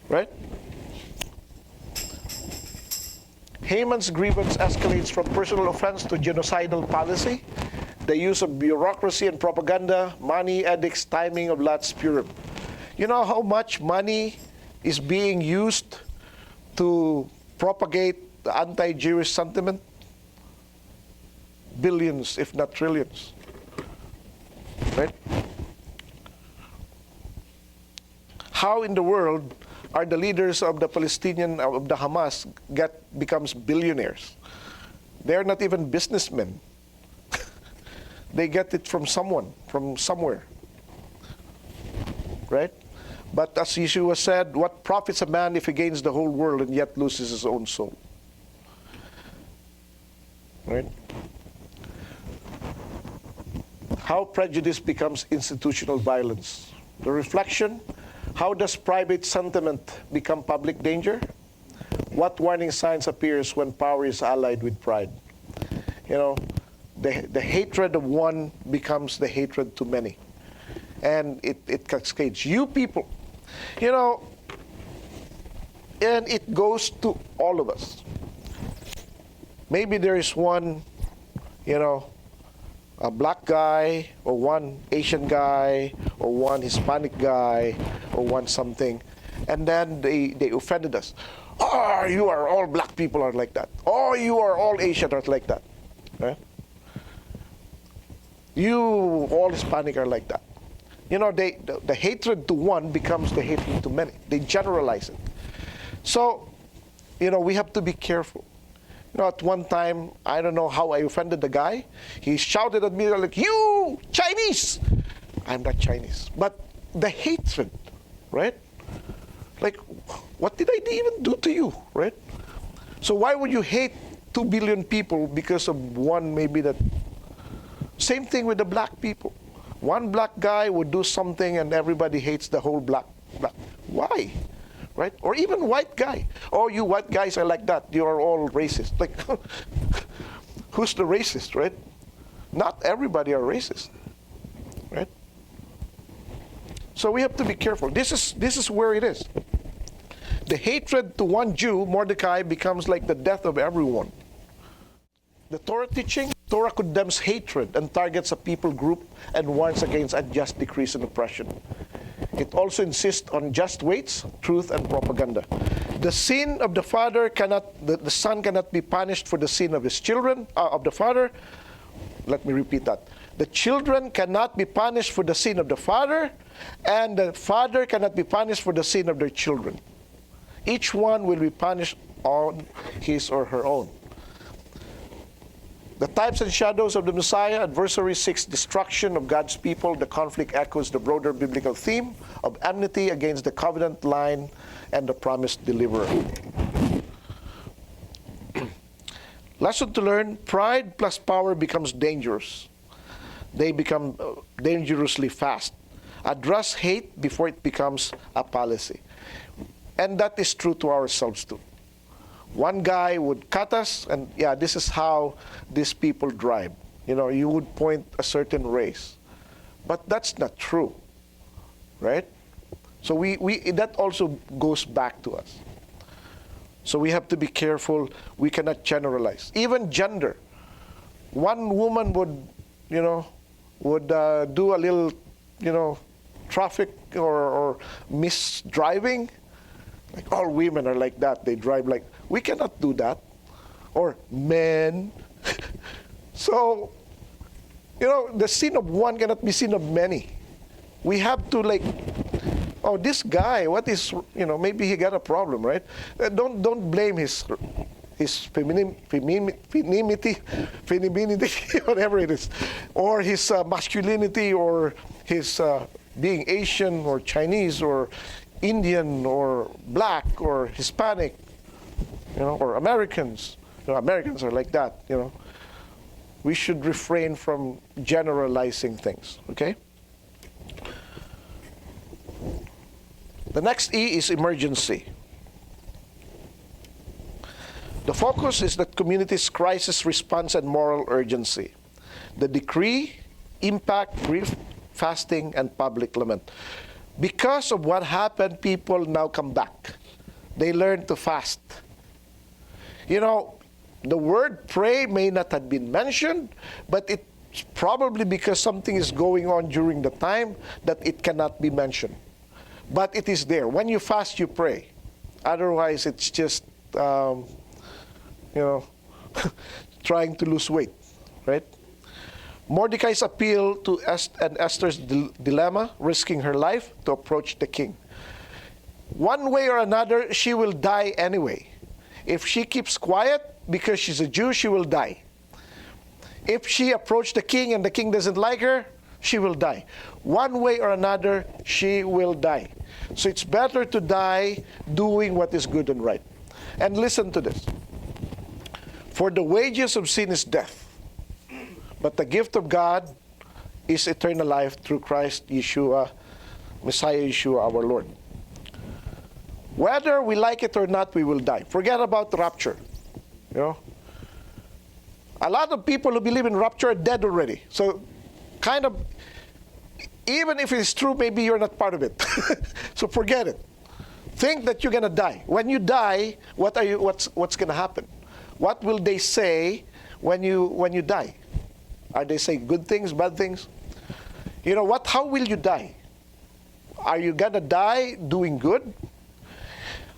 Right? Haman's grievance escalates from personal offense to genocidal policy, the use of bureaucracy and propaganda, money, edicts, timing of Lot's Purim. You know how much money is being used to propagate the anti-Jewish sentiment? Billions, if not trillions. Right? How in the world are the leaders of the Palestinian, of the Hamas, becomes billionaires? They're not even businessmen. They get it from someone, from somewhere. Right? But as Yeshua said, what profits a man if he gains the whole world and yet loses his own soul? Right? How prejudice becomes institutional violence. The reflection, how does private sentiment become public danger? What warning signs appears when power is allied with pride? The hatred of one becomes the hatred to many. And it cascades. You people, and it goes to all of us. Maybe there is one, a black guy, or one Asian guy, or one Hispanic guy, or one something, and then they offended us. Oh, you are all black people are like that. Oh, you are all Asian are like that. Right? You all Hispanic are like that. The hatred to one becomes the hatred to many. They generalize it. So, we have to be careful. At one time, I don't know how I offended the guy. He shouted at me like, you, Chinese! I'm not Chinese. But the hatred, right? Like, what did I even do to you, right? So why would you hate 2 billion people because of one maybe that. Same thing with the black people. One black guy would do something and everybody hates the whole black. Why? Right? Or even white guy. Oh, you white guys are like that. You are all racist. Like, who's the racist, right? Not everybody are racist, right? So we have to be careful. This is where it is. The hatred to one Jew, Mordecai, becomes like the death of everyone. The Torah teaching, Torah condemns hatred and targets a people group and warns against unjust decrees and oppression. It also insists on just weights, truth, and propaganda. The sin of the father the son cannot be punished for the sin of his children, of the father. Let me repeat that. The children cannot be punished for the sin of the father, and the father cannot be punished for the sin of their children. Each one will be punished on his or her own. The types and shadows of the Messiah, adversary seeks destruction of God's people. The conflict echoes the broader biblical theme of enmity against the covenant line and the promised deliverer. Lesson to learn, pride plus power becomes dangerous. They become dangerously fast. Address hate before it becomes a policy. And that is true to ourselves too. One guy would cut us, and yeah, this is how these people drive. You know, you would point a certain race. But that's not true, right? So that also goes back to us. So we have to be careful. We cannot generalize. Even gender. One woman would do a little, traffic or misdriving. Like all women are like that. They drive like, we cannot do that. Or men. So, the sin of one cannot be sin of many. We have to oh, this guy, what is, maybe he got a problem, right? Don't blame his femininity, whatever it is, or his masculinity, or his being Asian or Chinese or Indian or black or Hispanic, or Americans. Americans are like that, We should refrain from generalizing things, okay? The next E is emergency. The focus is the community's crisis response and moral urgency. The decree, impact, grief, fasting, and public lament. Because of what happened, people now come back. They learn to fast. The word pray may not have been mentioned, but it's probably because something is going on during the time that it cannot be mentioned. But it is there. When you fast, you pray. Otherwise, it's just, trying to lose weight, right? Mordecai's appeal to Esther's dilemma, risking her life to approach the king. One way or another, she will die anyway. If she keeps quiet, because she's a Jew, she will die. If she approached the king and the king doesn't like her, she will die. One way or another, she will die. So it's better to die doing what is good and right. And listen to this. For the wages of sin is death, but the gift of God is eternal life through Christ Yeshua, Messiah Yeshua, our Lord. Whether we like it or not, we will die. Forget about rapture. A lot of people who believe in rapture are dead already. So even if it's true, maybe you're not part of it. So forget it. Think that you're going to die. When you die, what's going to happen? What will they say when you die? Are they saying good things, bad things? How will you die? Are you going to die doing good?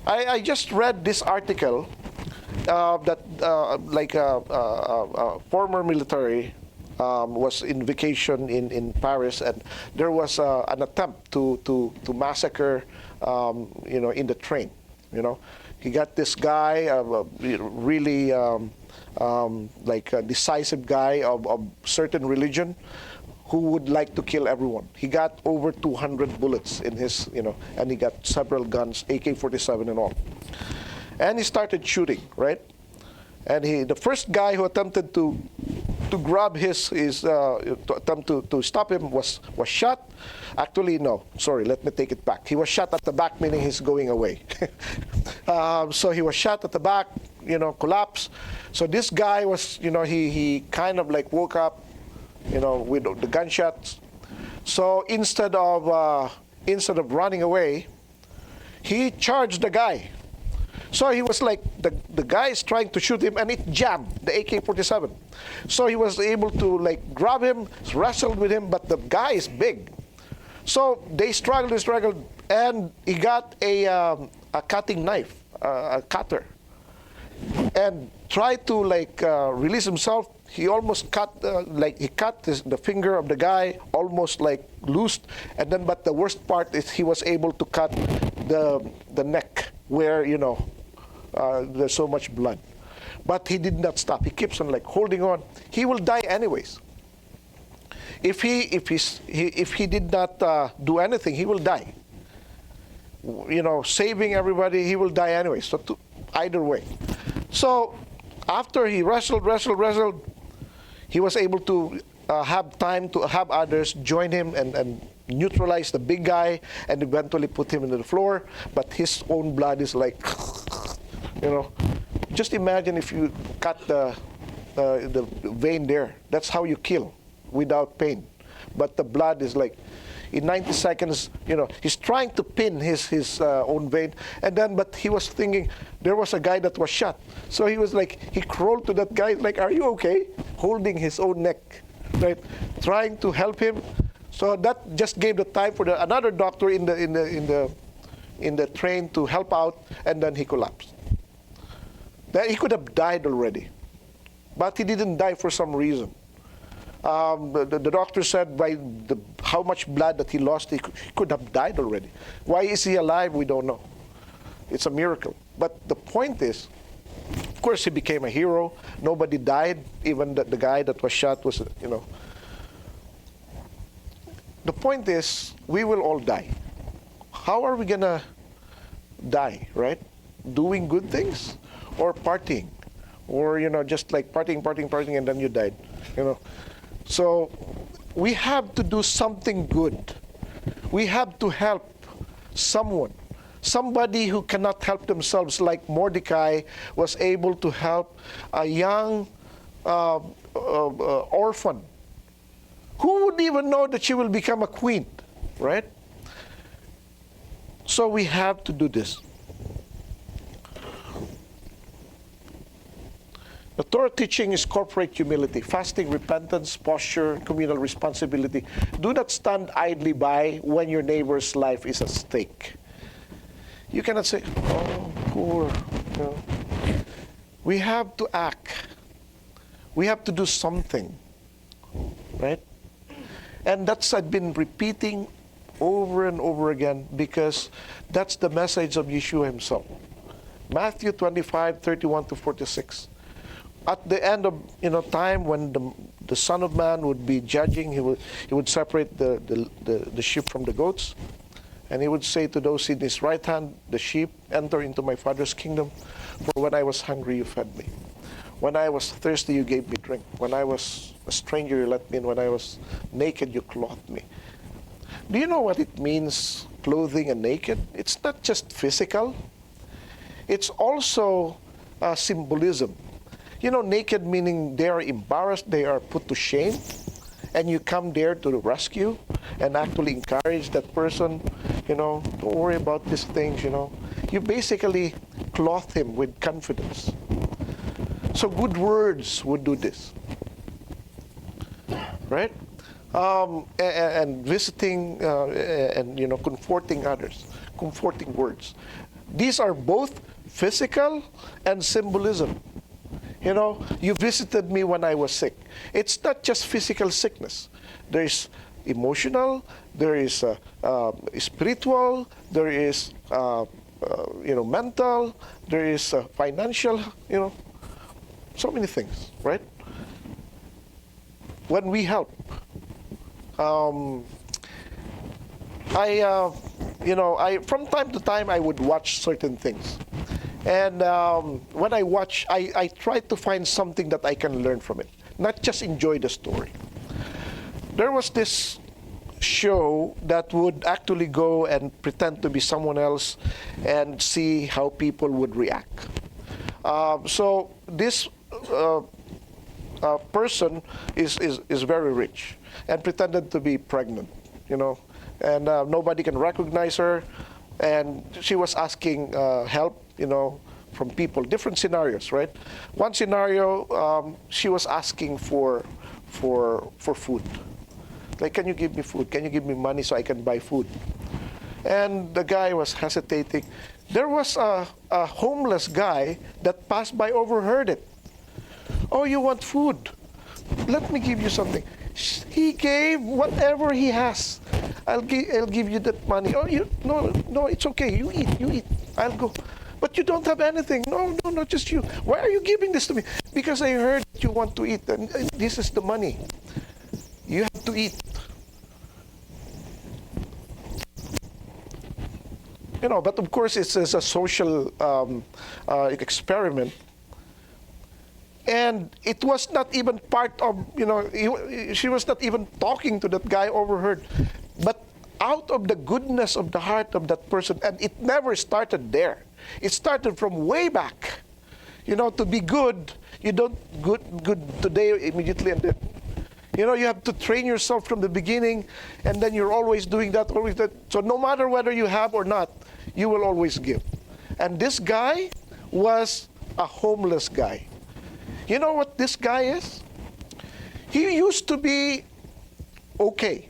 I just read this article that a former military was in vacation in Paris, and there was an attempt to massacre, in the train. He got this guy, really a decisive guy of certain religion, who would like to kill everyone. He got over 200 bullets in his, and he got several guns, AK-47 and all. And he started shooting, right? And the first guy who attempted to grab to attempt to stop him was shot. Actually, no, sorry, let me take it back. He was shot at the back, meaning he's going away. So he was shot at the back, collapsed. So this guy was, he kind of like woke up, with the gunshots. So instead of running away, he charged the guy. So he was like, the guy is trying to shoot him, and it jammed, the AK-47. So he was able to like grab him, wrestled with him, but the guy is big. So they struggled, and he got a cutting knife, a cutter, and tried to like release himself. He almost cut, the finger of the guy, almost like loosed, and then, but the worst part is he was able to cut the neck where, there's so much blood. But he did not stop. He keeps on like holding on. He will die anyways. If he did not do anything, he will die. Saving everybody, he will die anyway. So either way. So after he wrestled, he was able to have time to have others join him and neutralize the big guy and eventually put him into the floor. But his own blood is like, just imagine if you cut the vein there. That's how you kill, without pain. But the blood is like, in 90 seconds, he's trying to pin his own vein. And then, but he was thinking, there was a guy that was shot. So he was like, he crawled to that guy, like, are you okay? Holding his own neck, right? Trying to help him. So that just gave the time for another doctor in the train to help out, and then he collapsed. Then he could have died already, but he didn't die for some reason. The doctor said by how much blood that he lost, he could have died already. Why is he alive? We don't know. It's a miracle. But the point is, of course, he became a hero. Nobody died. Even the guy that was shot was, The point is, we will all die. How are we going to die, right? Doing good things or partying? Or, just like partying, and then you died, So we have to do something good. We have to help someone. Somebody who cannot help themselves, like Mordecai was able to help a young orphan. Who would even know that she will become a queen, right? So we have to do this. The Torah teaching is corporate humility, fasting, repentance, posture, communal responsibility. Do not stand idly by when your neighbor's life is at stake. You cannot say, oh, poor. We have to act. We have to do something, right? And that's I've been repeating over and over again because that's the message of Yeshua himself. Matthew 25:31-46. At the end of time, when the Son of Man would be judging, he would separate the sheep from the goats, and he would say to those in his right hand, the sheep, enter into my Father's kingdom. For when I was hungry, you fed me. When I was thirsty, you gave me drink. When I was a stranger, you let me in. When I was naked, you clothed me. Do you know what it means, clothing and naked? It's not just physical. It's also symbolism. Naked meaning they are embarrassed, they are put to shame, and you come there to rescue and actually encourage that person, don't worry about these things, You basically clothe him with confidence. So good words would do this, right? And visiting and, comforting others, comforting words. These are both physical and symbolism. You visited me when I was sick. It's not just physical sickness. There is emotional, there is spiritual, there is mental, there is financial, so many things, right? When we help, I from time to time I would watch certain things. And when I watch, I try to find something that I can learn from it, not just enjoy the story. There was this show that would actually go and pretend to be someone else and see how people would react. So this person is very rich and pretended to be pregnant, and nobody can recognize her. And she was asking help, from people, different scenarios, right? One scenario, she was asking for food. Like, can you give me food? Can you give me money so I can buy food? And the guy was hesitating. There was a homeless guy that passed by, overheard it. Oh, you want food? Let me give you something. He gave whatever he has. I'll give you that money. Oh, no, it's okay. You eat. I'll go. But you don't have anything. No, just you. Why are you giving this to me? Because I heard that you want to eat, and this is the money. You have to eat. But of course it's a social experiment. And it was not even part of, she was not even talking to that guy, overheard. But out of the goodness of the heart of that person, and it never started there. It started from way back. To be good, you don't good today immediately, and then, you have to train yourself from the beginning, and then you're always doing that, always that. So no matter whether you have or not, you will always give. And this guy was a homeless guy. You know what this guy is? He used to be okay.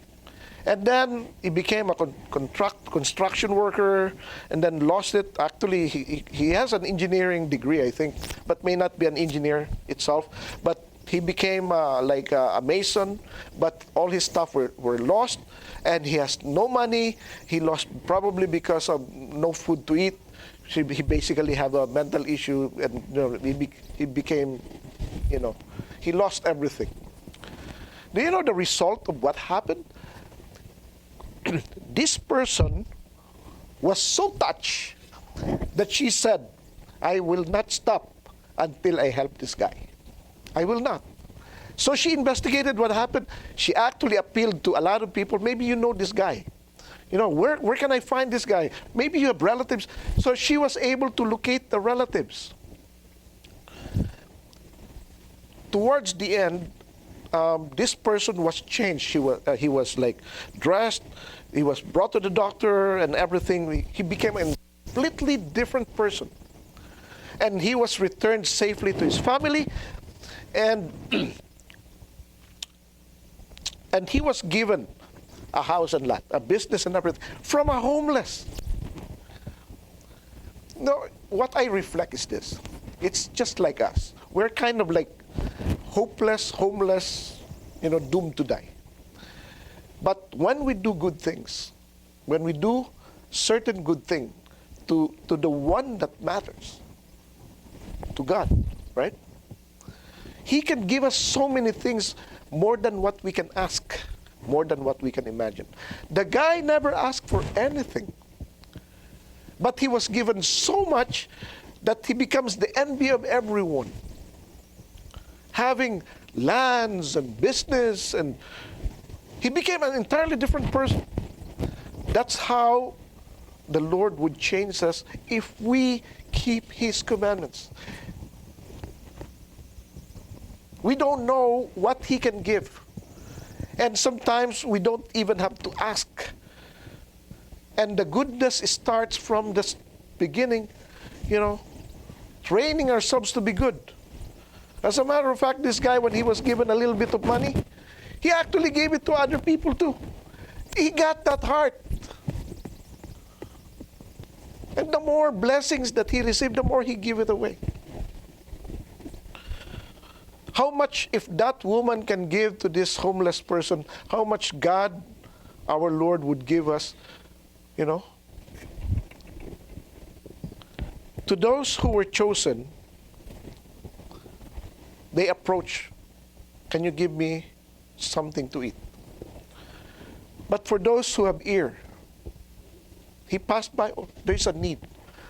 And then he became a construction worker, and then lost it. Actually, he has an engineering degree, I think, but may not be an engineer itself. But he became like a mason, but all his stuff were lost, and he has no money. He lost probably because of no food to eat. He basically had a mental issue, and he became, he lost everything. Do you know the result of what happened? This person was so touched that she said, I will not stop until I help this guy. I will not. So she investigated what happened. She actually appealed to a lot of people. Maybe you know this guy. Where can I find this guy? Maybe you have relatives. So she was able to locate the relatives. Towards the end, this person was changed. He was like dressed. He was brought to the doctor and everything. He became a completely different person. And he was returned safely to his family. And he was given a house and lot, a business and everything, from a homeless. No, what I reflect is this. It's just like us. We're kind of like hopeless, homeless, doomed to die. But when we do good things, when we do certain good thing to the one that matters, to God, right? He can give us so many things, more than what we can ask, more than what we can imagine. The guy never asked for anything, but he was given so much that he becomes the envy of everyone. Having lands and business, and he became an entirely different person. That's how the Lord would change us if we keep His commandments. We don't know what He can give. And sometimes we don't even have to ask. And the goodness starts from the beginning, training ourselves to be good. As a matter of fact, this guy, when he was given a little bit of money, he actually gave it to other people too. He got that heart. And the more blessings that he received, the more he gave it away. How much, if that woman can give to this homeless person, how much God, our Lord, would give us, To those who were chosen, they approach, can you give me something to eat? But for those who have ear, he passed by, oh, there's a need,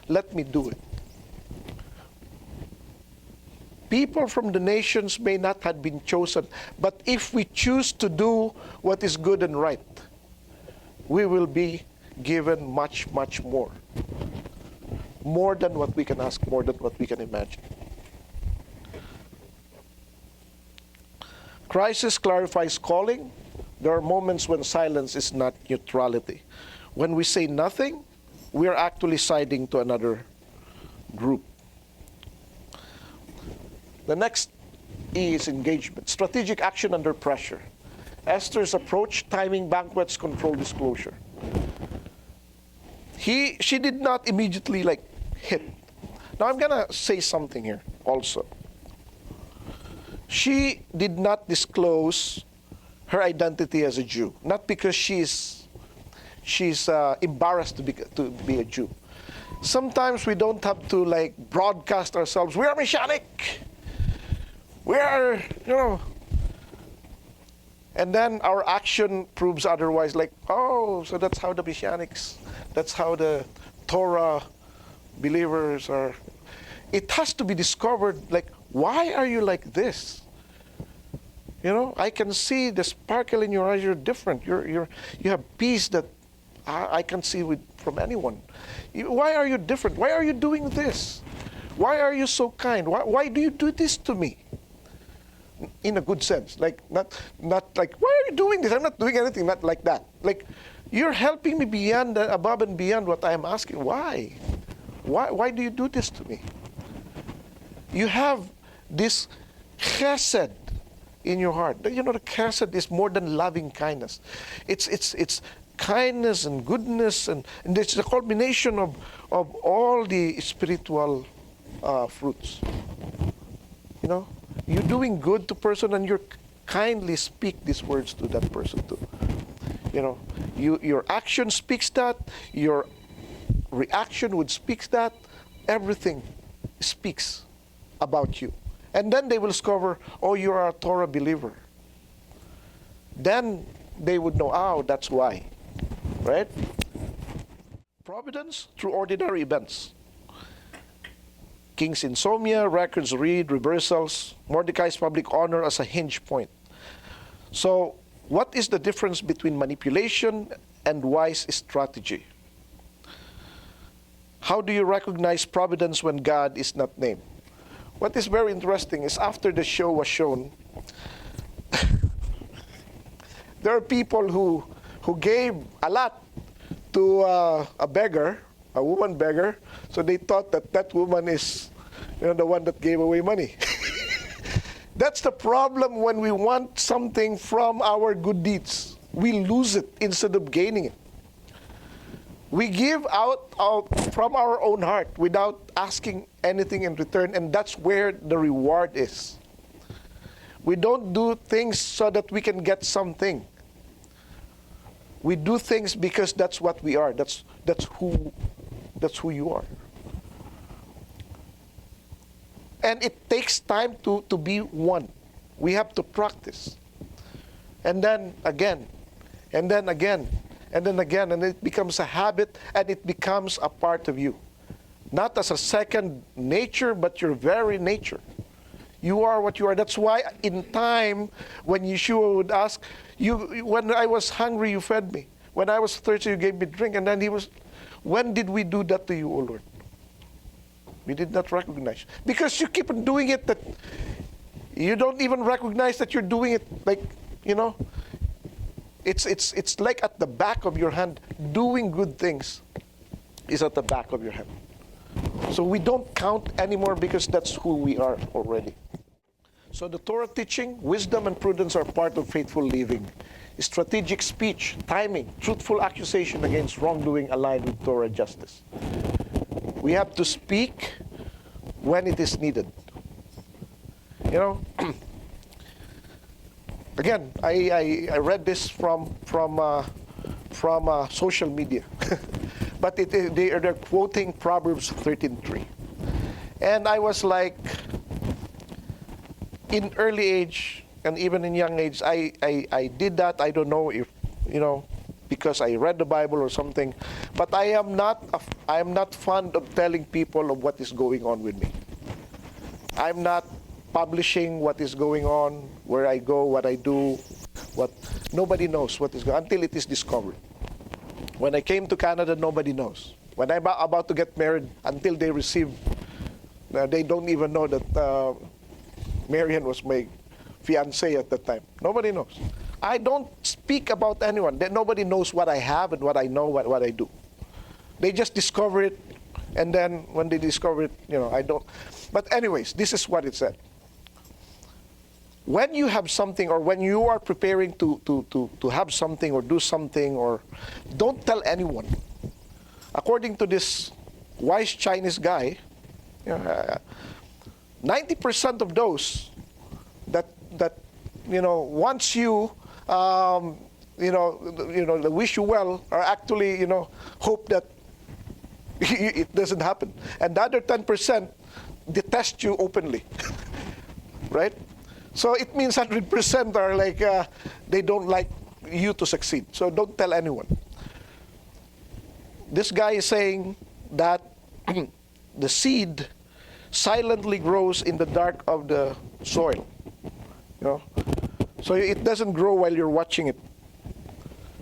let me do it. People from the nations may not have been chosen, but if we choose to do what is good and right, we will be given much, much more. More than what we can ask, more than what we can imagine. Crisis clarifies calling. There are moments when silence is not neutrality. When we say nothing, we are actually siding to another group. The next E is engagement. Strategic action under pressure. Esther's approach, timing banquets, control disclosure. She did not immediately hit. Now I'm gonna say something here also. She did not disclose her identity as a Jew, not because she's embarrassed to be a Jew. Sometimes we don't have to broadcast ourselves. We are Messianic. We are, and then our action proves otherwise. So that's how the Messianics, that's how the Torah believers are. It has to be discovered. Why are you like this? I can see the sparkle in your eyes. You're different. You have peace that I can see from anyone. Why are you different? Why are you doing this? Why are you so kind? Why do you do this to me? In a good sense, not like, why are you doing this? I'm not doing anything. Not like that. You're helping me above and beyond what I am asking. Why? Why do you do this to me? You have this chesed in your heart. The chesed is more than loving kindness. It's kindness and goodness, and it's a culmination of all the spiritual fruits. You're doing good to person, and you kindly speak these words to that person too. Your action speaks that. Your reaction would speak that. Everything speaks about you. And then they will discover, oh, you are a Torah believer. Then they would know, oh, that's why. Right? Providence through ordinary events. King's insomnia, records read, reversals, Mordecai's public honor as a hinge point. So, what is the difference between manipulation and wise strategy? How do you recognize providence when God is not named? What is very interesting is after the show was shown, there are people who gave a lot to a beggar, a woman beggar, so they thought that woman is the one that gave away money. That's the problem when we want something from our good deeds. We lose it instead of gaining it. We give out from our own heart without asking anything in return, and that's where the reward is. We don't do things so that we can get something. We do things because that's what we are. That's who you are. And it takes time to be one. We have to practice. And then again, and then again, and then again, and it becomes a habit, and it becomes a part of you. Not as a second nature, but your very nature. You are what you are. That's why in time, when Yeshua would ask, when I was hungry, you fed me. When I was thirsty, you gave me drink. And then when did we do that to you, O Lord? We did not recognize. Because you keep on doing it, that you don't even recognize that you're doing it. It's like at the back of your hand. Doing good things is at the back of your hand. So we don't count anymore because that's who we are already. So the Torah teaching, wisdom and prudence are part of faithful living. Strategic speech, timing, truthful accusation against wrongdoing aligned with Torah justice. We have to speak when it is needed. Again, I read this from social media, but they're quoting Proverbs 13:3, and I was like, in early age and even in young age, I did that. I don't know if because I read the Bible or something, but I am not fond of telling people of what is going on with me. I'm not publishing what is going on, where I go, what I do, what nobody knows what is going on until it is discovered. When I came to Canada, nobody knows. When I'm about to get married, until they receive, they don't even know that Marian was my fiancé at that time. Nobody knows. I don't speak about anyone. Nobody knows what I have and what I know, what I do. They just discover it, and then when they discover it, I don't. But anyways, this is what it said. When you have something, or when you are preparing to have something or do something, or don't tell anyone. According to this wise Chinese guy, 90% of those that once you they wish you well are actually hope that it doesn't happen, and the other 10% detest you openly, right? So it means 100% are like they don't like you to succeed. So don't tell anyone. This guy is saying that the seed silently grows in the dark of the soil. So it doesn't grow while you're watching it.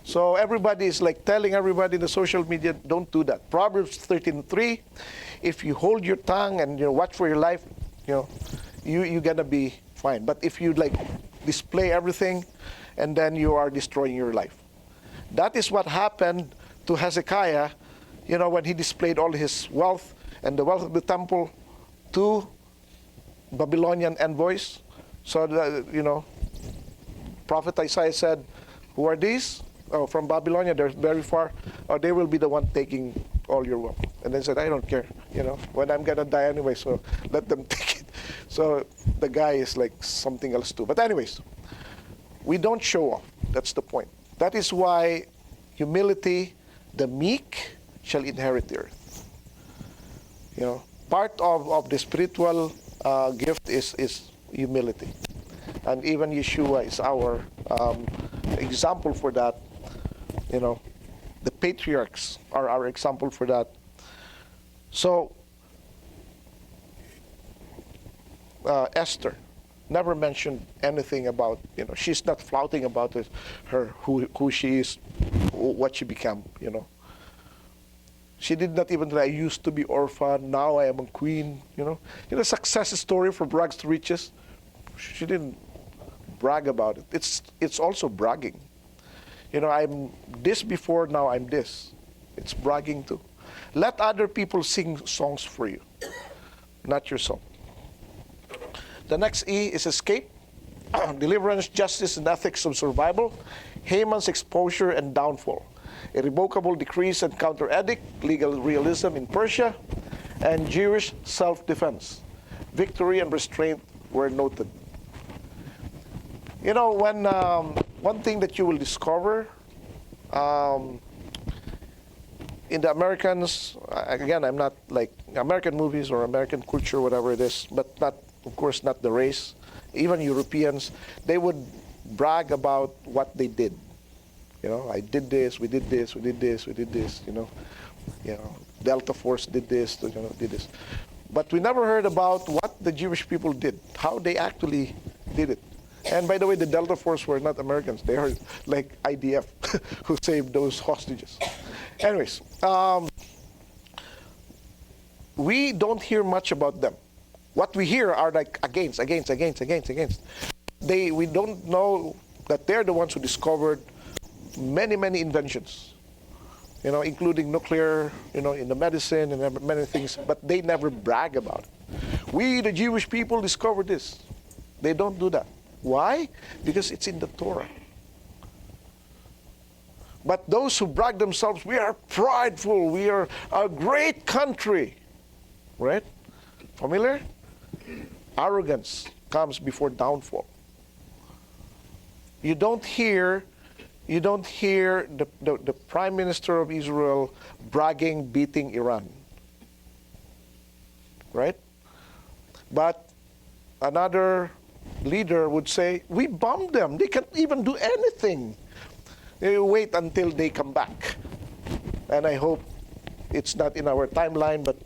So everybody is like telling everybody in the social media, don't do that. Proverbs 13:3, if you hold your tongue and watch for your life, you're gonna be fine. But if you display everything, and then you are destroying your life. That is what happened to Hezekiah, when he displayed all his wealth and the wealth of the temple to Babylonian envoys. So Prophet Isaiah said, who are these? Oh, from Babylonia, they're very far. Oh, they will be the one taking all your wealth. And then said, I don't care, when I'm gonna die anyway, so let them take it. So the guy is like something else too. But anyways, we don't show off. That's the point. That is why humility, the meek shall inherit the earth. Part of the spiritual gift is humility. And even Yeshua is our example for that. The patriarchs are our example for that. So Esther never mentioned anything about, she's not flouting about who she is, what she became, She did not even say, I used to be orphan, now I am a queen, success story from rags to riches. She didn't brag about it. It's also bragging. I'm this before, now I'm this. It's bragging too. Let other people sing songs for you, not your song. The next E is escape, deliverance, justice, and ethics of survival, Haman's exposure and downfall, irrevocable decrees and counter-edict, legal realism in Persia, and Jewish self-defense. Victory and restraint were noted. When one thing that you will discover in the Americans, again, I'm not like American movies or American culture, whatever it is, but not, of course, not the race. Even Europeans, they would brag about what they did. I did this, we did this, we did this, we did this. Delta Force did this, did this. But we never heard about what the Jewish people did, how they actually did it. And by the way, the Delta Force were not Americans. They are like IDF who saved those hostages. Anyways, we don't hear much about them. What we hear are like against. We don't know that they're the ones who discovered many inventions, including nuclear, in the medicine and many things, but they never brag about it. We, the Jewish people, discovered this. They don't do that. Why? Because it's in the Torah. But those who brag themselves, we are prideful, we are a great country, right? Familiar? Arrogance comes before downfall. You don't hear the Prime Minister of Israel bragging, beating Iran, right? But another leader would say, we bombed them. They can't even do anything. They wait until they come back. And I hope it's not in our timeline, but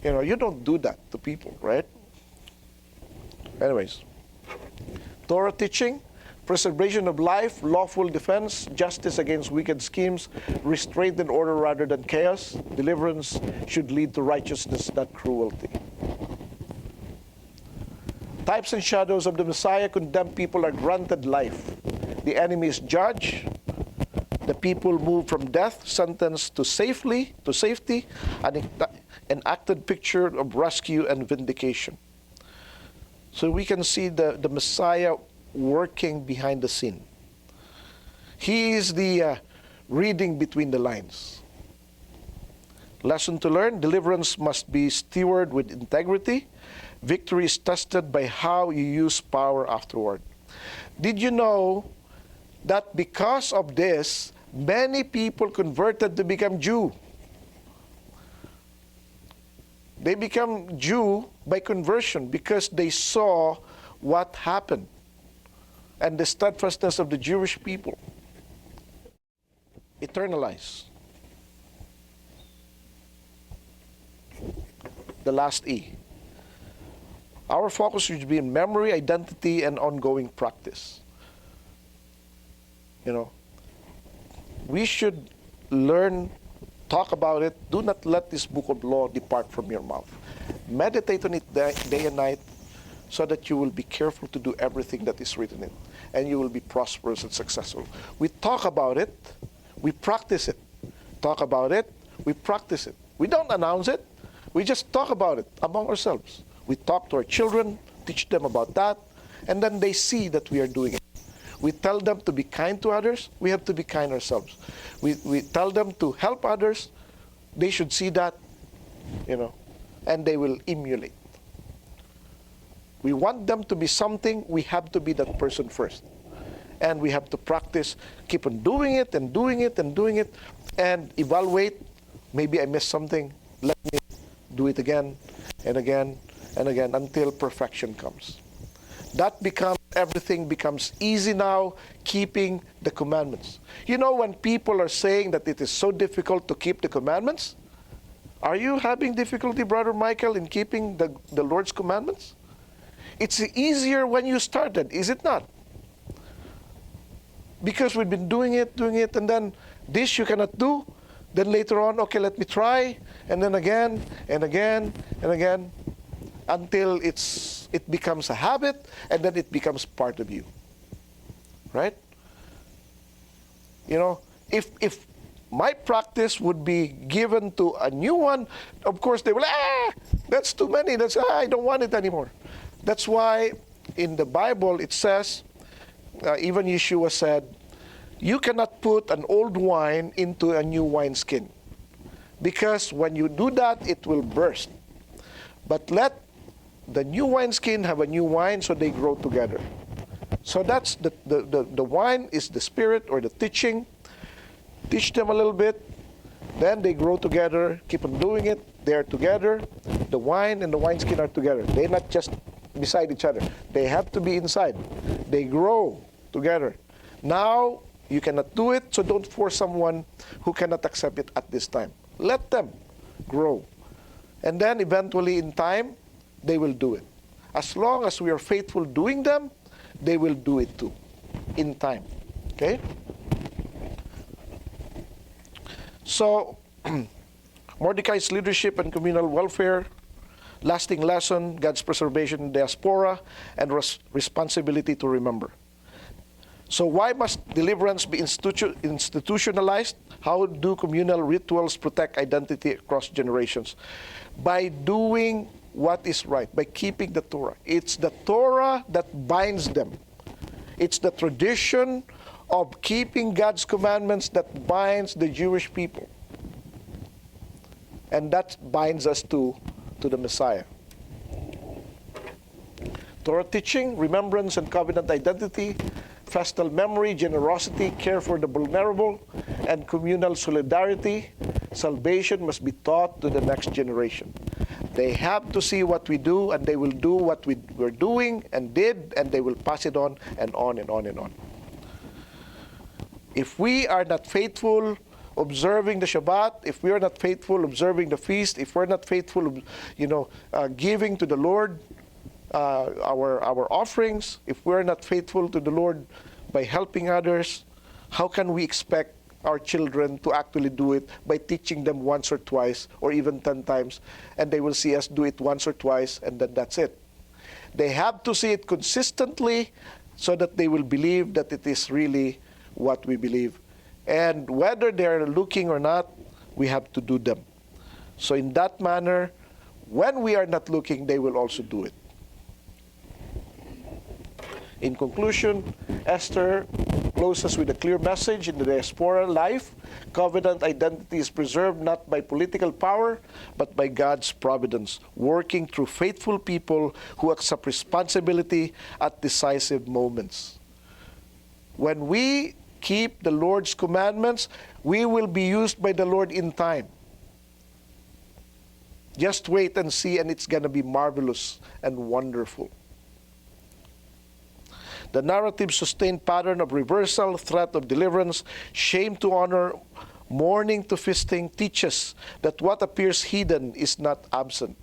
you don't do that to people, right? Anyways, Torah teaching, preservation of life, lawful defense, justice against wicked schemes, restraint and order rather than chaos. Deliverance should lead to righteousness, not cruelty. Types and shadows of the Messiah. Condemned people are granted life. The enemy is judged. The people move from death, sentenced to safety, an enacted picture of rescue and vindication. So we can see the Messiah working behind the scene. He is the reading between the lines. Lesson to learn: deliverance must be stewarded with integrity. Victory is tested by how you use power afterward. Did you know that because of this, many people converted to become Jew? They become Jew by conversion because they saw what happened and the steadfastness of the Jewish people. Eternalize. The last E. Our focus should be in memory, identity, and ongoing practice. You know, we should learn, talk about it. Do not let this book of law depart from your mouth. Meditate on it day and night so that you will be careful to do everything that is written in it, and you will be prosperous and successful. We talk about it, we practice it. Talk about it, we practice it. We don't announce it, we just talk about it among ourselves. We talk to our children, teach them about that, and then they see that we are doing it. We tell them to be kind to others, we have to be kind ourselves. We tell them to help others, they should see that, you know, and they will emulate. We want them to be something, we have to be that person first. And we have to practice, keep on doing it and doing it and doing it, and evaluate. Maybe I missed something, let me do it again and again and again until perfection comes. That becomes, everything becomes easy now, keeping the commandments. You know, when people are saying that it is so difficult to keep the commandments, are you having difficulty, Brother Michael, in keeping the Lord's commandments? It's easier when you started, is it not? Because we've been doing it, and then this you cannot do. Then later on, okay, let me try, and then again, and again, and again, until it becomes a habit, and then it becomes part of you. Right? You know, if my practice would be given to a new one, of course they will, that's too many, I don't want it anymore. That's why in the Bible it says, even Yeshua said, you cannot put an old wine into a new wineskin, because when you do that, it will burst. But let the new wineskin have a new wine so they grow together. So that's the wine is the spirit or the teaching. Teach them a little bit, then they grow together, keep on doing it, they're together. The wine and the wineskin are together. They're not just beside each other. They have to be inside. They grow together. Now, you cannot do it, so don't force someone who cannot accept it at this time. Let them grow. And then eventually in time, they will do it. As long as we are faithful doing them, they will do it too, in time. Okay? So, Mordecai's leadership and communal welfare, lasting lesson, God's preservation in diaspora, and responsibility to remember. So why must deliverance be institutionalized? How do communal rituals protect identity across generations? By doing what is right, by keeping the Torah. It's the Torah that binds them. It's the tradition of keeping God's commandments that binds the Jewish people. And that binds us to the Messiah. Torah teaching, remembrance and covenant identity, festal memory, generosity, care for the vulnerable, and communal solidarity. Salvation must be taught to the next generation. They have to see what we do, and they will do what we were doing and did, and they will pass it on and on and on and on. If we are not faithful observing the Shabbat, if we are not faithful observing the feast, if we're not faithful, giving to the Lord, our offerings, if we're not faithful to the Lord by helping others, how can we expect our children to actually do it by teaching them once or twice or even 10 times, and they will see us do it once or twice and then that's it? They have to see it consistently so that they will believe that it is really what we believe. And whether they're looking or not, we have to do them. So in that manner, when we are not looking, they will also do it. In conclusion, Esther closes with a clear message in the diaspora life. Covenant identity is preserved not by political power, but by God's providence, working through faithful people who accept responsibility at decisive moments. When we keep the Lord's commandments, we will be used by the Lord in time. Just wait and see, and it's going to be marvelous and wonderful. The narrative-sustained pattern of reversal, threat of deliverance, shame to honor, mourning to feasting teaches that what appears hidden is not absent.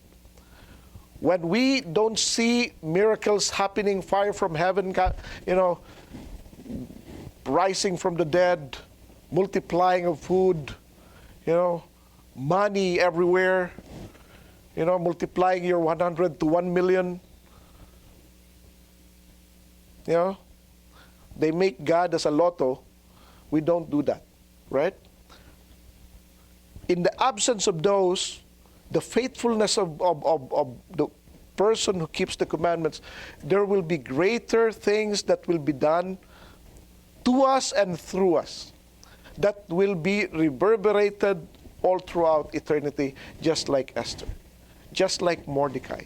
When we don't see miracles happening, fire from heaven, rising from the dead, multiplying of food, money everywhere, multiplying your 100 to 1 million, they make God as a lotto. We don't do that, right? In the absence of those, the faithfulness of the person who keeps the commandments, there will be greater things that will be done to us and through us that will be reverberated all throughout eternity, just like Esther, just like Mordecai.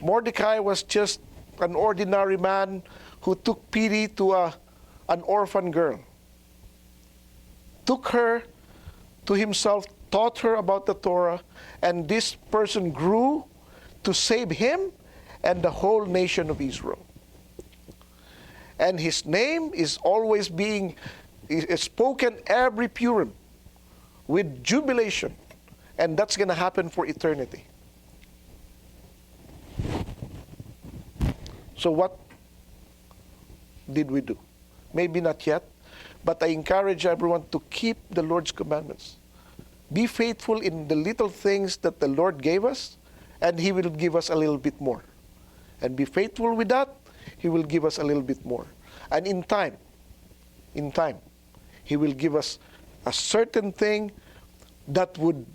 Mordecai was just an ordinary man who took pity to an orphan girl, took her to himself, taught her about the Torah, and this person grew to save him and the whole nation of Israel. And his name is always being spoken every Purim with jubilation, and that's going to happen for eternity. So what did we do? Maybe not yet, but I encourage everyone to keep the Lord's commandments. Be faithful in the little things that the Lord gave us, and He will give us a little bit more. And be faithful with that, He will give us a little bit more. And in time, He will give us a certain thing that would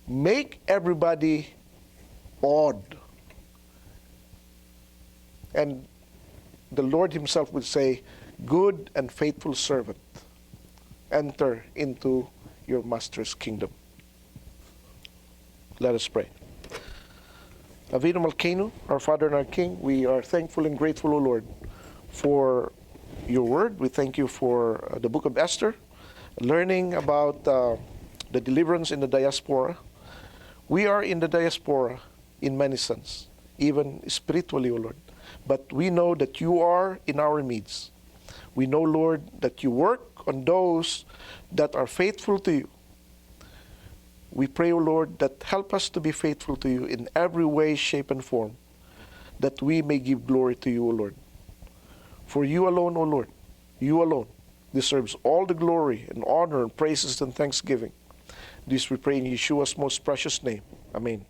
make everybody awed. And the Lord Himself would say, "Good and faithful servant, enter into your Master's kingdom." Let us pray. Avinu Malkeinu, our Father and our King, we are thankful and grateful, O Lord, for your word. We thank you for the book of Esther, learning about the deliverance in the diaspora. We are in the diaspora in many sense, even spiritually, O Lord. But we know that you are in our midst. We know, Lord, that you work on those that are faithful to you. We pray, O Lord, that help us to be faithful to you in every way, shape, and form, that we may give glory to you, O Lord. For you alone, O Lord, you alone deserves all the glory and honor and praises and thanksgiving. This we pray in Yeshua's most precious name. Amen.